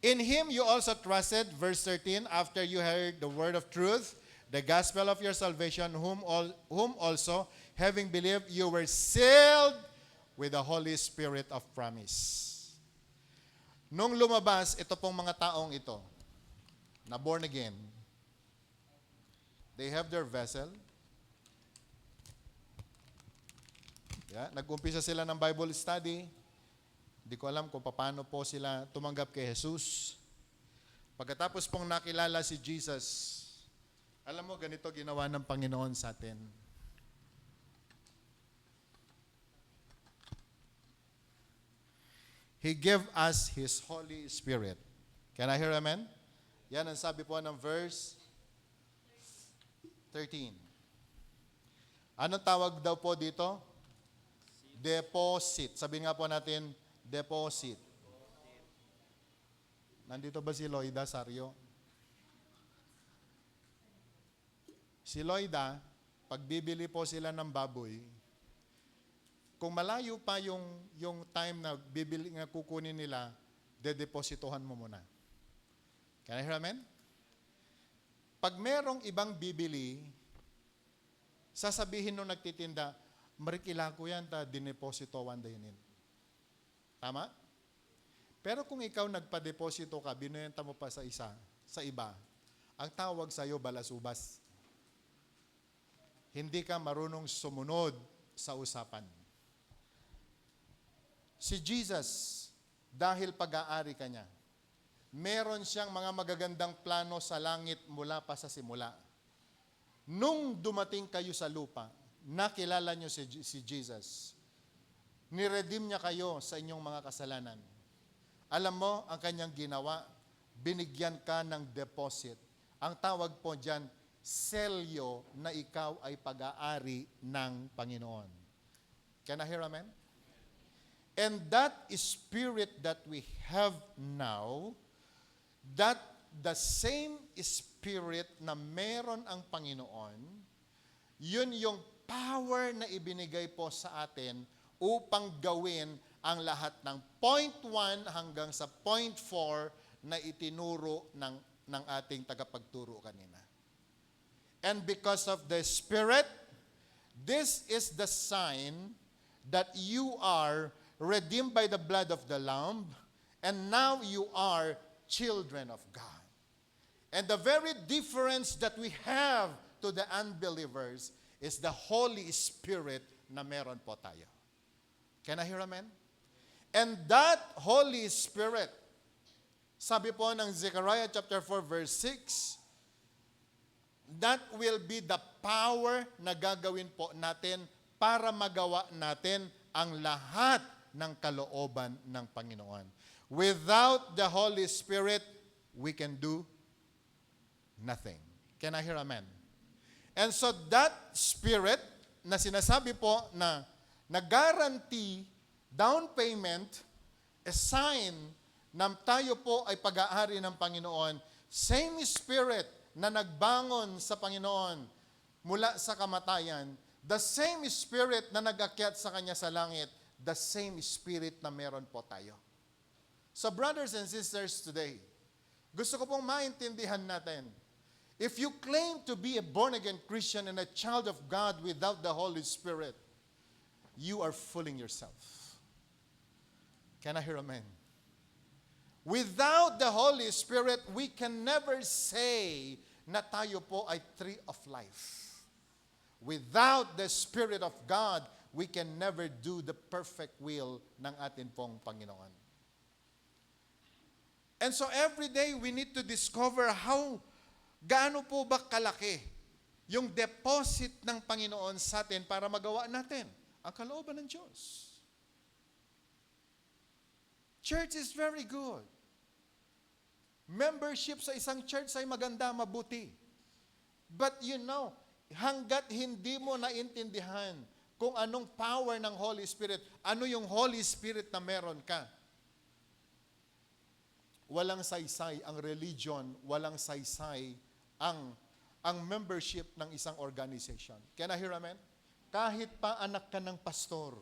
In Him you also trusted, verse 13, after you heard the word of truth, the gospel of your salvation, whom also, having believed, you were sealed with the Holy Spirit of promise. Nung lumabas, ito pong mga taong ito, na born again, they have their vessel. Yeah, nag-umpisa sila ng Bible study. Hindi ko alam kung paano po sila tumanggap kay Jesus. Pagkatapos pong nakilala si Jesus, alam mo, ganito ginawa ng Panginoon sa atin. He gave us His Holy Spirit. Can I hear amen? Yan ang sabi po ng verse 13. Anong tawag daw po dito? Deposit. Sabihin nga po natin, deposit. Nandito ba si Loida Sario? Si Loida, pag bibili po sila ng baboy, kung malayo pa yung time na kukunin nila, dedepositohan mo muna. Can I hear amen? Pag merong ibang bibili, sasabihin nung nagtitinda, marikila ko yan, dinepositowan dayinin. Tama? Pero kung ikaw nagpa-deposito ka, binenta mo pa sa iba, ang tawag sa iyo balasubas. Hindi ka marunong sumunod sa usapan. Si Jesus, dahil pag-aari ka niya, meron siyang mga magagandang plano sa langit mula pa sa simula. Nung dumating kayo sa lupa, nakilala niyo si Jesus. Niredeem niya kayo sa inyong mga kasalanan. Alam mo, ang kanyang ginawa, binigyan ka ng deposit. Ang tawag po dyan, selyo na ikaw ay pag-aari ng Panginoon. Can I hear amen? And that spirit that we have now, that the same spirit na meron ang Panginoon, yun yung power na ibinigay po sa atin upang gawin ang lahat ng point 1 hanggang sa point 4 na itinuro ng ating tagapagturo kanina. And because of the Spirit, this is the sign that you are redeemed by the blood of the Lamb, and now you are children of God. And the very difference that we have to the unbelievers is the Holy Spirit na meron po tayo. Can I hear amen? And that Holy Spirit, sabi po ng Zechariah chapter 4 verse 6, that will be the power na gagawin po natin para magawa natin ang lahat ng kalooban ng Panginoon. Without the Holy Spirit, we can do nothing. Can I hear amen? And so that Spirit na sinasabi po na nag-guarantee down payment, a sign na tayo po ay pag-aari ng Panginoon, same Spirit na nagbangon sa Panginoon mula sa kamatayan, the same Spirit na nag-akyat sa Kanya sa langit, the same Spirit na meron po tayo. So brothers and sisters today, gusto ko pong maintindihan natin, if you claim to be a born-again Christian and a child of God without the Holy Spirit, you are fooling yourself. Can I hear amen? Without the Holy Spirit, we can never say na tayo po ay tree of life. Without the Spirit of God, we can never do the perfect will ng atin pong Panginoon. And so every day, we need to discover gaano po ba kalaki yung deposit ng Panginoon sa atin para magawa natin ang kalooban ng Diyos. Church is very good. Membership sa isang church ay maganda, mabuti. But hanggat hindi mo naintindihan kung anong power ng Holy Spirit, ano yung Holy Spirit na meron ka, walang saysay ang religion, walang saysay ang membership ng isang organization. Can I hear amen? Kahit pa anak ka ng pastor,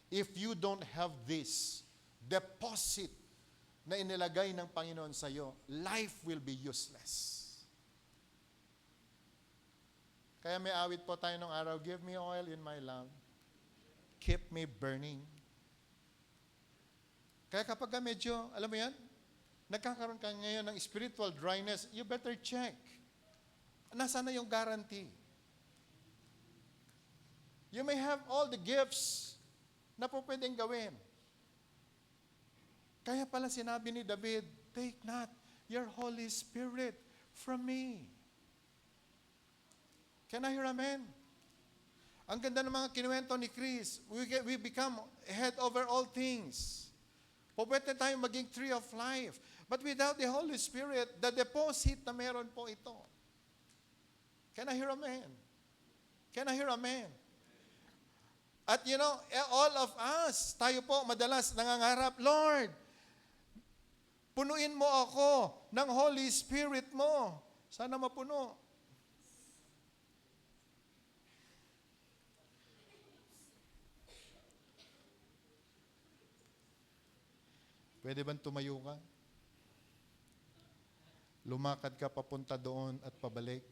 if you don't have this deposit na inilagay ng Panginoon sa iyo, life will be useless. Kaya may awit po tayo nung araw, give me oil in my lamp, keep me burning. Kaya kapag medyo, alam mo yan, nagkakaroon ka ngayon ng spiritual dryness, you better check. Nasaan na yung guarantee? You may have all the gifts na po pwedeng gawin. Kaya pala sinabi ni David, take not your Holy Spirit from me. Can I hear amen? Ang ganda ng mga kinuwento ni Chris, we become head over all things. Pwede tayong maging tree of life. But without the Holy Spirit, the deposit na meron po ito. Can I hear amen? Can I hear amen? At all of us, tayo po madalas nangangarap, Lord, punuin mo ako ng Holy Spirit mo. Sana mapuno. Pwede bang tumayo ka? Lumakad ka papunta doon at pabalik.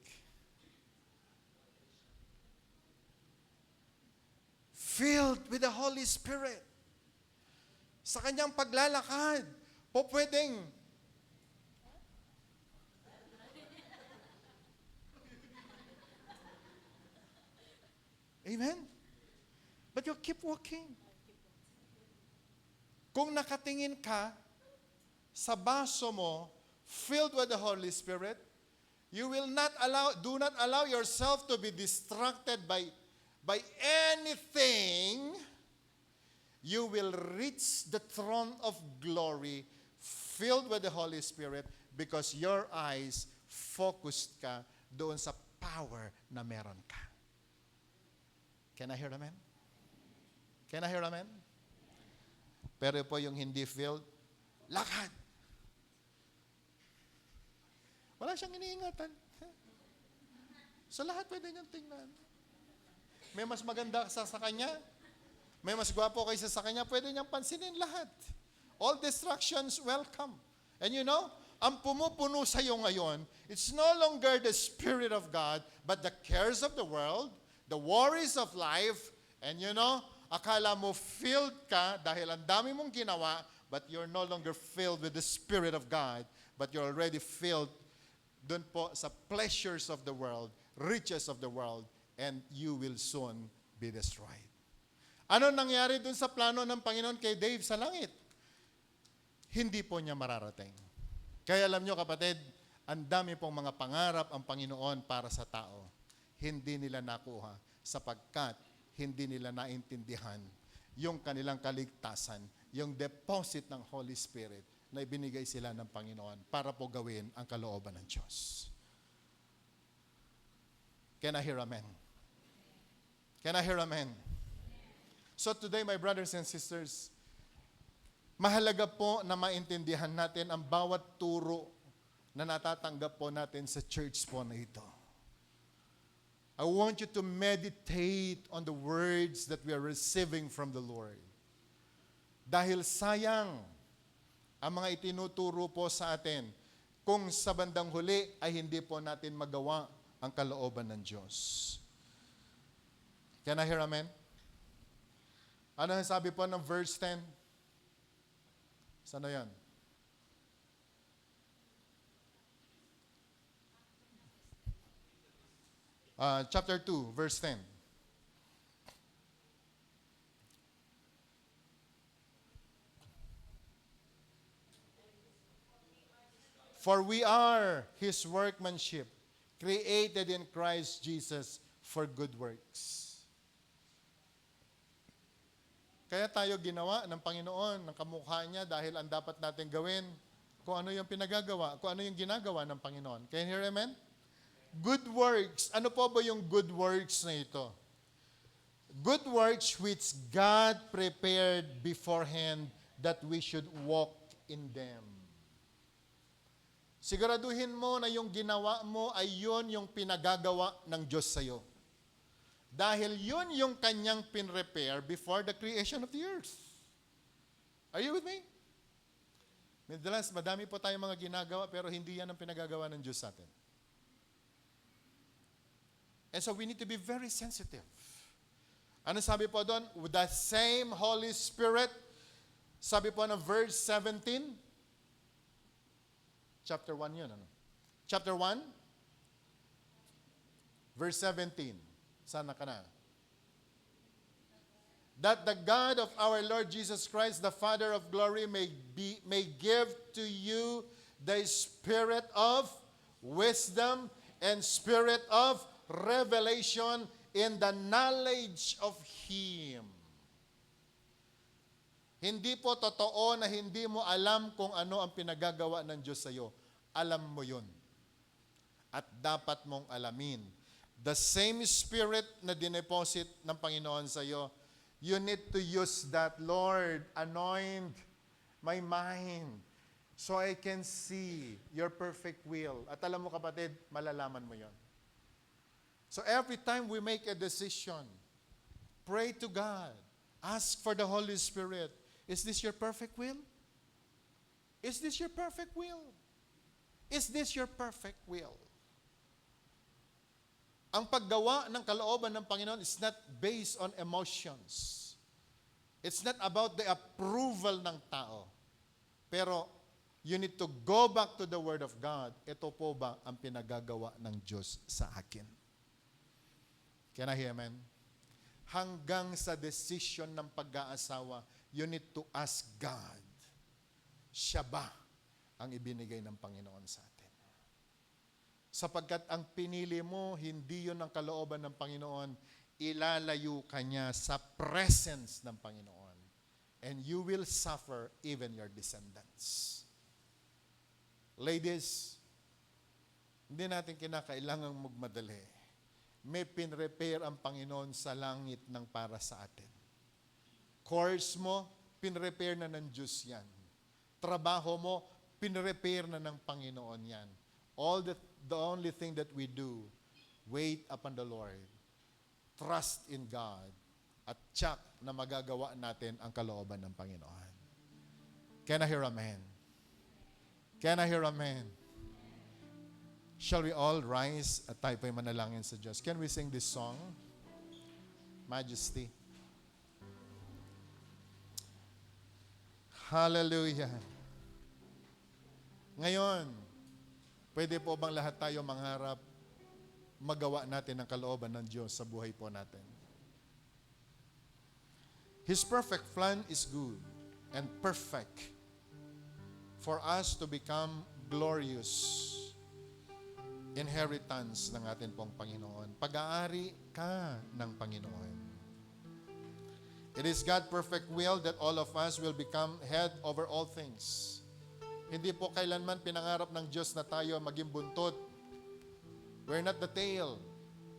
Filled with the Holy Spirit. Sa kanyang paglalakad, pwedeng Amen? But you keep walking. Kung nakatingin ka sa baso mo, filled with the Holy Spirit, you will do not allow yourself to be distracted by anything. You will reach the throne of glory filled with the Holy Spirit because your eyes focused ka doon sa power na meron ka. Can I hear amen? Can I hear amen? Pero po yung hindi filled, lakad. Wala siyang iniingatan. So lahat pwede niyang tingnan. May mas maganda sa kanya, may mas gwapo kaysa sa kanya, pwede niyang pansinin lahat. All distractions welcome. And ang pumupuno sa iyo ngayon, it's no longer the Spirit of God, but the cares of the world, the worries of life, and akala mo filled ka dahil ang dami mong ginawa, but you're no longer filled with the Spirit of God, but you're already filled dun po sa pleasures of the world, riches of the world, and you will soon be destroyed. Ano nangyari dun sa plano ng Panginoon kay Dave sa langit? Hindi po niya mararating. Kaya alam nyo kapatid, ang dami pong mga pangarap ang Panginoon para sa tao. Hindi nila nakuha sapagkat hindi nila naintindihan yung kanilang kaligtasan, yung deposit ng Holy Spirit na ibinigay sila ng Panginoon para po gawin ang kalooban ng Diyos. Can I hear amen? Can I hear amen? So today, my brothers and sisters, mahalaga po na maintindihan natin ang bawat turo na natatanggap po natin sa church po na ito. I want you to meditate on the words that we are receiving from the Lord. Dahil sayang ang mga itinuturo po sa atin kung sa bandang huli ay hindi po natin magawa ang kalooban ng Diyos. Can I hear amen? Ano ang sabi po ng verse 10? Saan na yan? Chapter 2, verse 10. For we are His workmanship, created in Christ Jesus for good works. Kaya tayo ginawa ng Panginoon, ng kamukha niya, dahil ang dapat natin gawin, kung ano yung pinagagawa, kung ano yung ginagawa ng Panginoon. Can you hear amen? Good works. Ano po ba yung good works na ito? Good works which God prepared beforehand that we should walk in them. Siguraduhin mo na yung ginawa mo ay yun yung pinagagawa ng Diyos sa iyo. Dahil yun yung kanyang pinrepare before the creation of the earth. Are you with me? Madalas, madami po tayong mga ginagawa pero hindi yan ang pinagagawa ng Diyos sa atin. And so we need to be very sensitive. Ano sabi po doon? With the same Holy Spirit, sabi po ng verse 17, Chapter 1 yun, ano? Chapter 1, verse 17. Sana ka na. That the God of our Lord Jesus Christ, the Father of glory, may give to you the spirit of wisdom and spirit of revelation in the knowledge of Him. Hindi po totoo na hindi mo alam kung ano ang pinagagawa ng Diyos sa iyo. Alam mo yun. At dapat mong alamin. The same Spirit na dineposit ng Panginoon sa iyo, you need to use that. Lord, anoint my mind so I can see your perfect will. At alam mo kapatid, malalaman mo yun. So every time we make a decision, pray to God. Ask for the Holy Spirit. Is this your perfect will? Is this your perfect will? Is this your perfect will? Ang paggawa ng kalooban ng Panginoon is not based on emotions. It's not about the approval ng tao. Pero you need to go back to the Word of God. Ito po ba ang pinagagawa ng Diyos sa akin? Can I hear amen? Hanggang sa decision ng pag-aasawa, you need to ask God, siya ba ang ibinigay ng Panginoon sa atin? Sapagkat ang pinili mo, hindi yun ang kalooban ng Panginoon, ilalayo ka niya sa presence ng Panginoon. And you will suffer even your descendants. Ladies, hindi natin kinakailangang magmadali. May pinrepare ang Panginoon sa langit ng para sa atin. Course mo, pinrepare na ng Diyos yan. Trabaho mo, pinrepare na ng Panginoon yan. The only thing that we do, wait upon the Lord. Trust in God. At tsak na magagawa natin ang kalooban ng Panginoon. Can I hear amen? Can I hear amen? Shall we all rise at tayo po'y manalangin sa Diyos? Can we sing this song? Majesty. Hallelujah. Ngayon, pwede po bang lahat tayo mangharap, magawa natin ang kalooban ng Diyos sa buhay po natin? His perfect plan is good and perfect for us to become glorious inheritance ng ating pong Panginoon. Pag-aari ka ng Panginoon. It is God's perfect will that all of us will become head over all things. Hindi po kailanman pinangarap ng Diyos na tayo maging buntot. We're not the tail.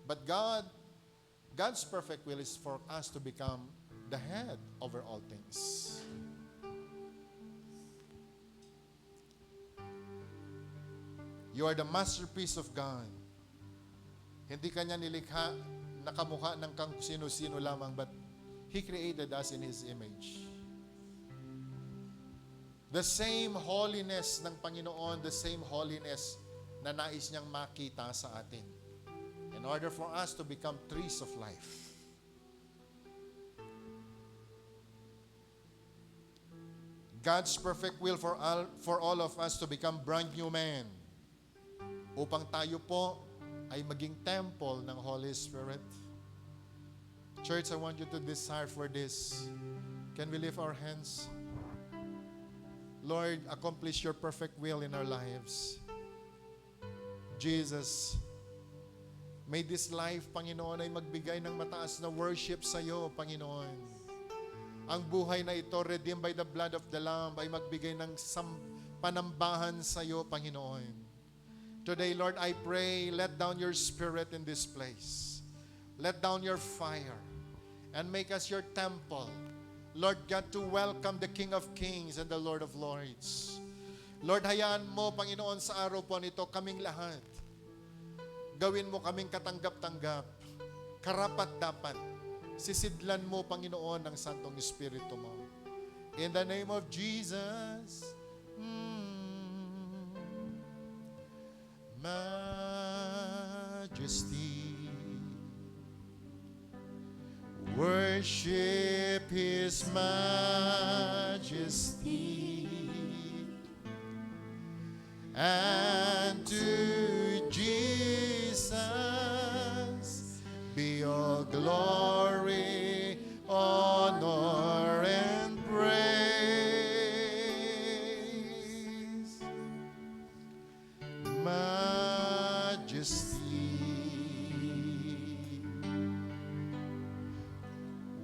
But God's perfect will is for us to become the head over all things. You are the masterpiece of God. Hindi kanya nilikha na kamukha ng kang sino-sino lamang, but He created us in His image. The same holiness ng Panginoon, the same holiness na nais niyang makita sa atin. In order for us to become trees of life. God's perfect will for all of us to become brand new men. Upang tayo po ay maging temple ng Holy Spirit. Church, I want you to desire for this. Can we lift our hands? Lord, accomplish your perfect will in our lives. Jesus, may this life, Panginoon, ay magbigay ng mataas na worship sa iyo, Panginoon. Ang buhay na ito, redeemed by the blood of the Lamb, ay magbigay ng panambahan sa iyo, Panginoon. Today, Lord, I pray, let down your Spirit in this place. Let down your fire and make us your temple. Lord God, to welcome the King of Kings and the Lord of Lords. Lord, hayaan mo, Panginoon, sa araw po nito, kaming lahat. Gawin mo kaming katanggap-tanggap, karapat-dapat. Sisidlan mo, Panginoon, ng Santong Espiritu mo. In the name of Jesus, Majesty, worship His majesty, and to Jesus be all glory, honor, and praise. Majesty,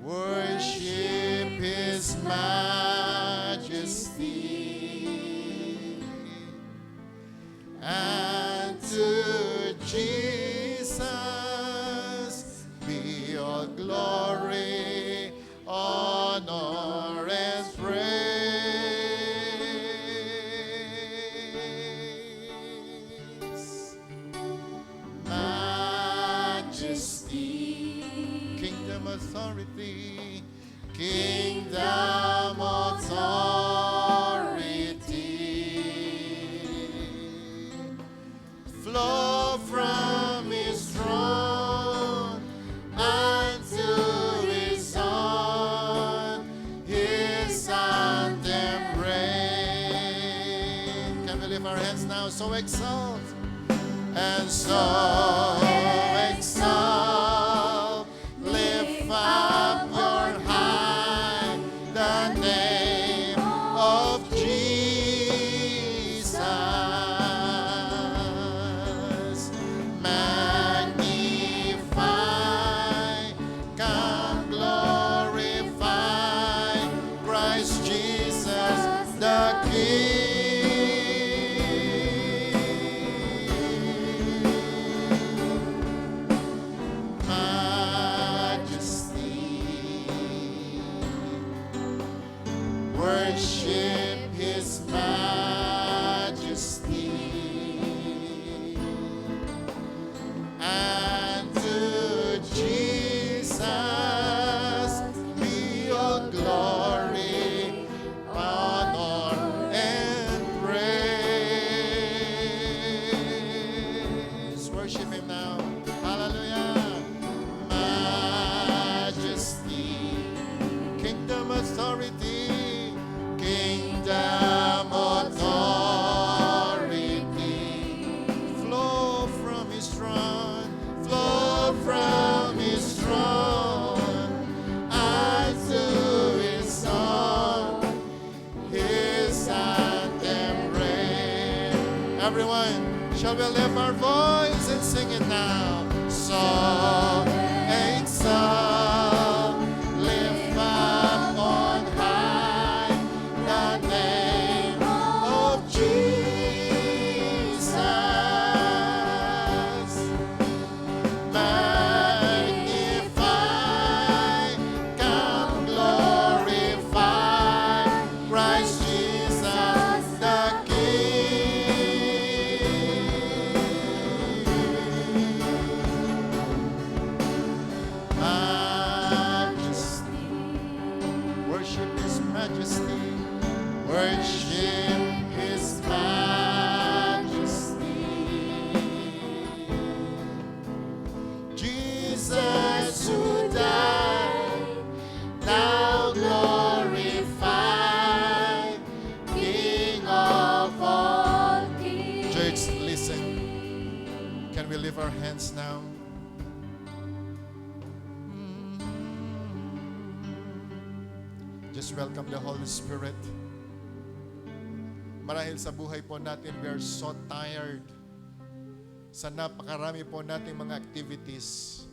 worship His majesty, and to Jesus be all glory, honor, and praise. Majesty, kingdom authority, kingdom authority, flow from His throne unto His Son, His anthem reign. Can we lift our hands now? So exalt and so exalt, lift up your high the name of Jesus. Magnify, come glorify Christ Jesus the King. Worship His majesty, and to Jesus be all glory, honor, and praise. Worship Him now. Hallelujah. Majesty, kingdom authority, kingdom authority, flow from His throne, flow from His throne, unto His Son, His anthem reign. Everyone, shall we lift our voice and sing it now? So exalt, lift up on high the name of Jesus. Magnify, come glorify Christ Jesus the King. lift our hands now? Just welcome the Holy Spirit. Marahil sa buhay po natin, we are so tired sa napakarami po nating mga activities.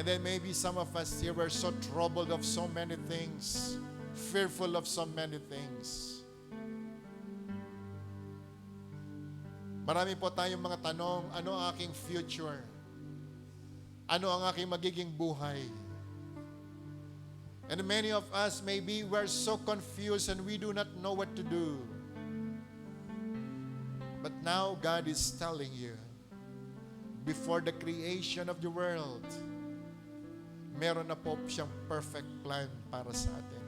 And then maybe some of us here were so troubled of so many things, fearful of so many things. Marami po tayong mga tanong, ano ang aking future? Ano ang aking magiging buhay? And many of us, maybe we're so confused and we do not know what to do. But now God is telling you, before the creation of the world, meron na po siyang perfect plan para sa atin.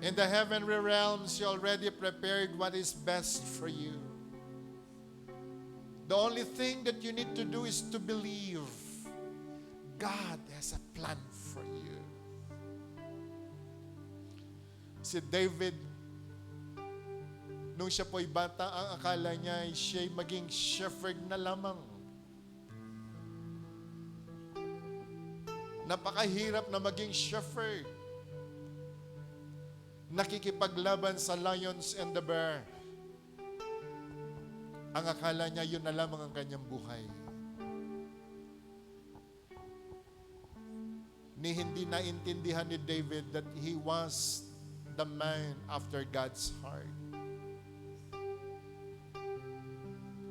In the heavenly realms, He already prepared what is best for you. The only thing that you need to do is to believe God has a plan for you. Si David, nung siya po'y bata, ang akala niya ay siya'y maging shepherd na lamang. Napakahirap na maging shepherd. Nakikipaglaban sa lions and the bear. Ang akala niya, yun na lamang ang kanyang buhay. Hindi naintindihan ni David that he was the man after God's heart.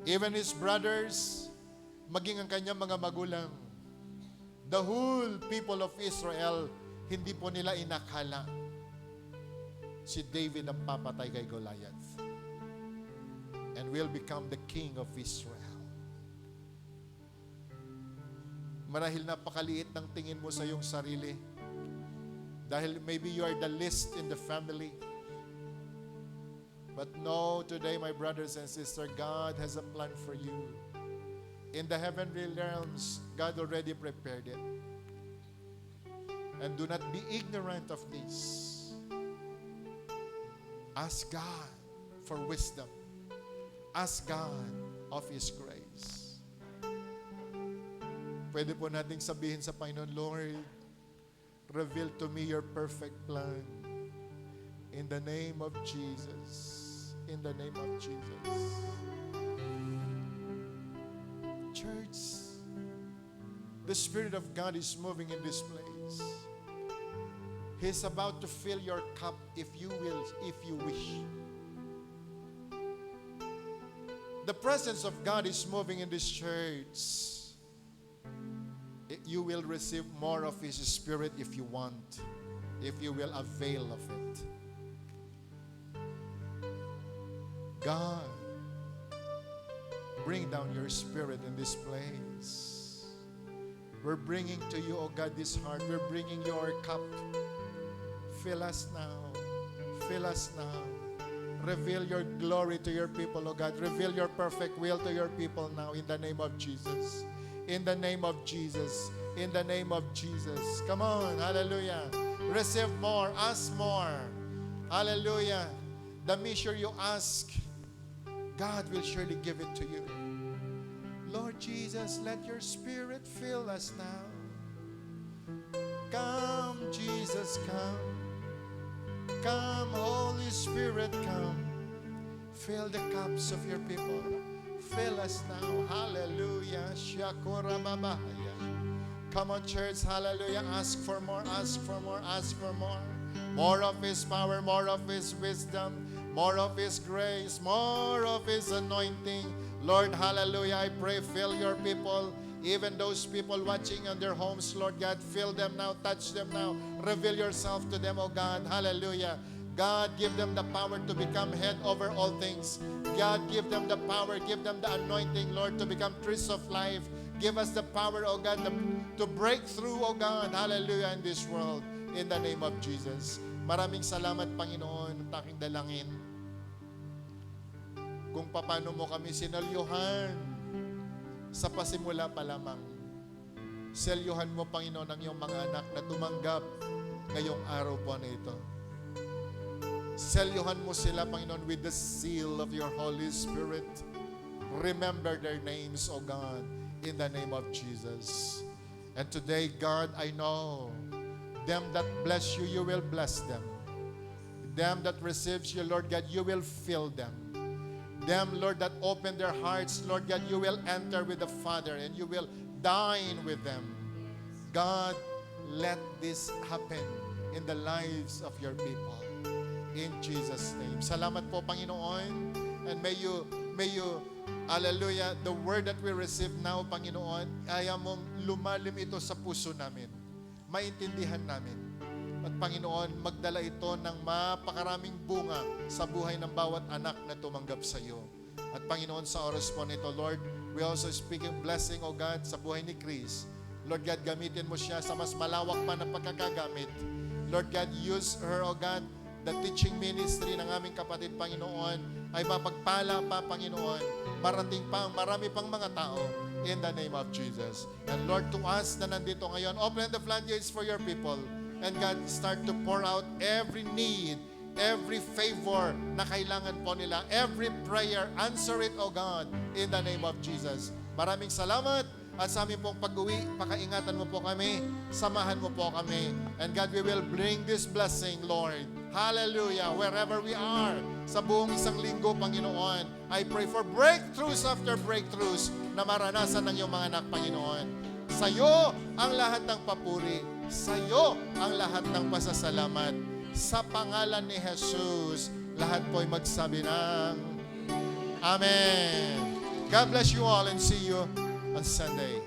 Even his brothers, maging ang kanyang mga magulang, the whole people of Israel, hindi po nila inakala si David ang papatay kay Goliath and will become the king of Israel. Marahil napakaliit ng tingin mo sa iyong sarili. Dahil maybe you are the least in the family. But no, today, my brothers and sisters, God has a plan for you. In the heavenly realms, God already prepared it. And do not be ignorant of this. Ask God for wisdom. Ask God of His grace. Pwede po nating sabihin sa Panginoon, Lord, reveal to me your perfect plan. In the name of Jesus. In the name of Jesus. Church, the Spirit of God is moving in this place. He's about to fill your cup if you will, if you wish. The presence of God is moving in this church. You will receive more of His Spirit if you want, if you will avail of it. God, bring down your Spirit in this place. We're bringing to you, oh God, this heart. We're bringing your cup. Fill us now. Fill us now. Reveal your glory to your people, oh God. Reveal your perfect will to your people now in the name of Jesus. In the name of Jesus. In the name of Jesus. Come on, hallelujah. Receive more, ask more. Hallelujah. The measure you ask, God will surely give it to you. Lord Jesus, let your Spirit fill us now. Come, Jesus, come. Come, Holy Spirit, come. Fill the cups of your people. Fill us now. Hallelujah. Shakura babahaya. Come on, church. Hallelujah. Ask for more. Ask for more. Ask for more. More of His power. More of His wisdom. More of His grace. More of His anointing. Lord, hallelujah. I pray, fill your people. Even those people watching on their homes, Lord God, fill them now. Touch them now. Reveal yourself to them, oh God. Hallelujah. God, give them the power to become head over all things. God, give them the power, give them the anointing, Lord, to become trees of life. Give us the power, oh God, to break through, oh God, hallelujah, in this world, in the name of Jesus. Maraming salamat, Panginoon, ang taking dalangin. Kung paano mo kami sinalyuhan sa pasimula pa lamang. Selyuhan mo, Panginoon, ang iyong mga anak na tumanggap ngayong araw po na ito. Selyuhan mo sila, Panginoon, with the seal of your Holy Spirit. Remember their names, O God, in the name of Jesus. And today, God, I know, them that bless you, you will bless them. Them that receives you, Lord God, you will fill them. Them, Lord, that open their hearts, Lord God, you will enter with the Father and you will dine with them. God, let this happen in the lives of your people. In Jesus' name. Salamat po, Panginoon. And may you, hallelujah, the word that we receive now, Panginoon, ayaw mong lumalim ito sa puso namin. Maintindihan namin. At Panginoon, magdala ito ng mapakaraming bunga sa buhay ng bawat anak na tumanggap sa iyo. At Panginoon, sa oras po nito, Lord, we also speaking blessing, O God, sa buhay ni Chris. Lord God, gamitin mo siya sa mas malawak pa na pagkakagamit. Lord God, use her, O God, the teaching ministry ng aming kapatid, Panginoon, ay mapagpala pa, Panginoon. Marating pa, marami pang mga tao in the name of Jesus. And Lord, to us na nandito ngayon, open the floodgates for your people. And God, start to pour out every need, every favor na kailangan po nila, every prayer, answer it, O God, in the name of Jesus. Maraming salamat. At sa aming pong pag-uwi, pakaingatan mo po kami, samahan mo po kami. And God, we will bring this blessing, Lord. Hallelujah. Wherever we are, sa buong isang linggo, Panginoon, I pray for breakthroughs after breakthroughs na maranasan ng iyong mga anak, Panginoon. Sa iyo ang lahat ng papuri. Sa iyo ang lahat ng pasasalamat. Sa pangalan ni Jesus, lahat po ay magsabi ng Amen. God bless you all and see you on Sunday.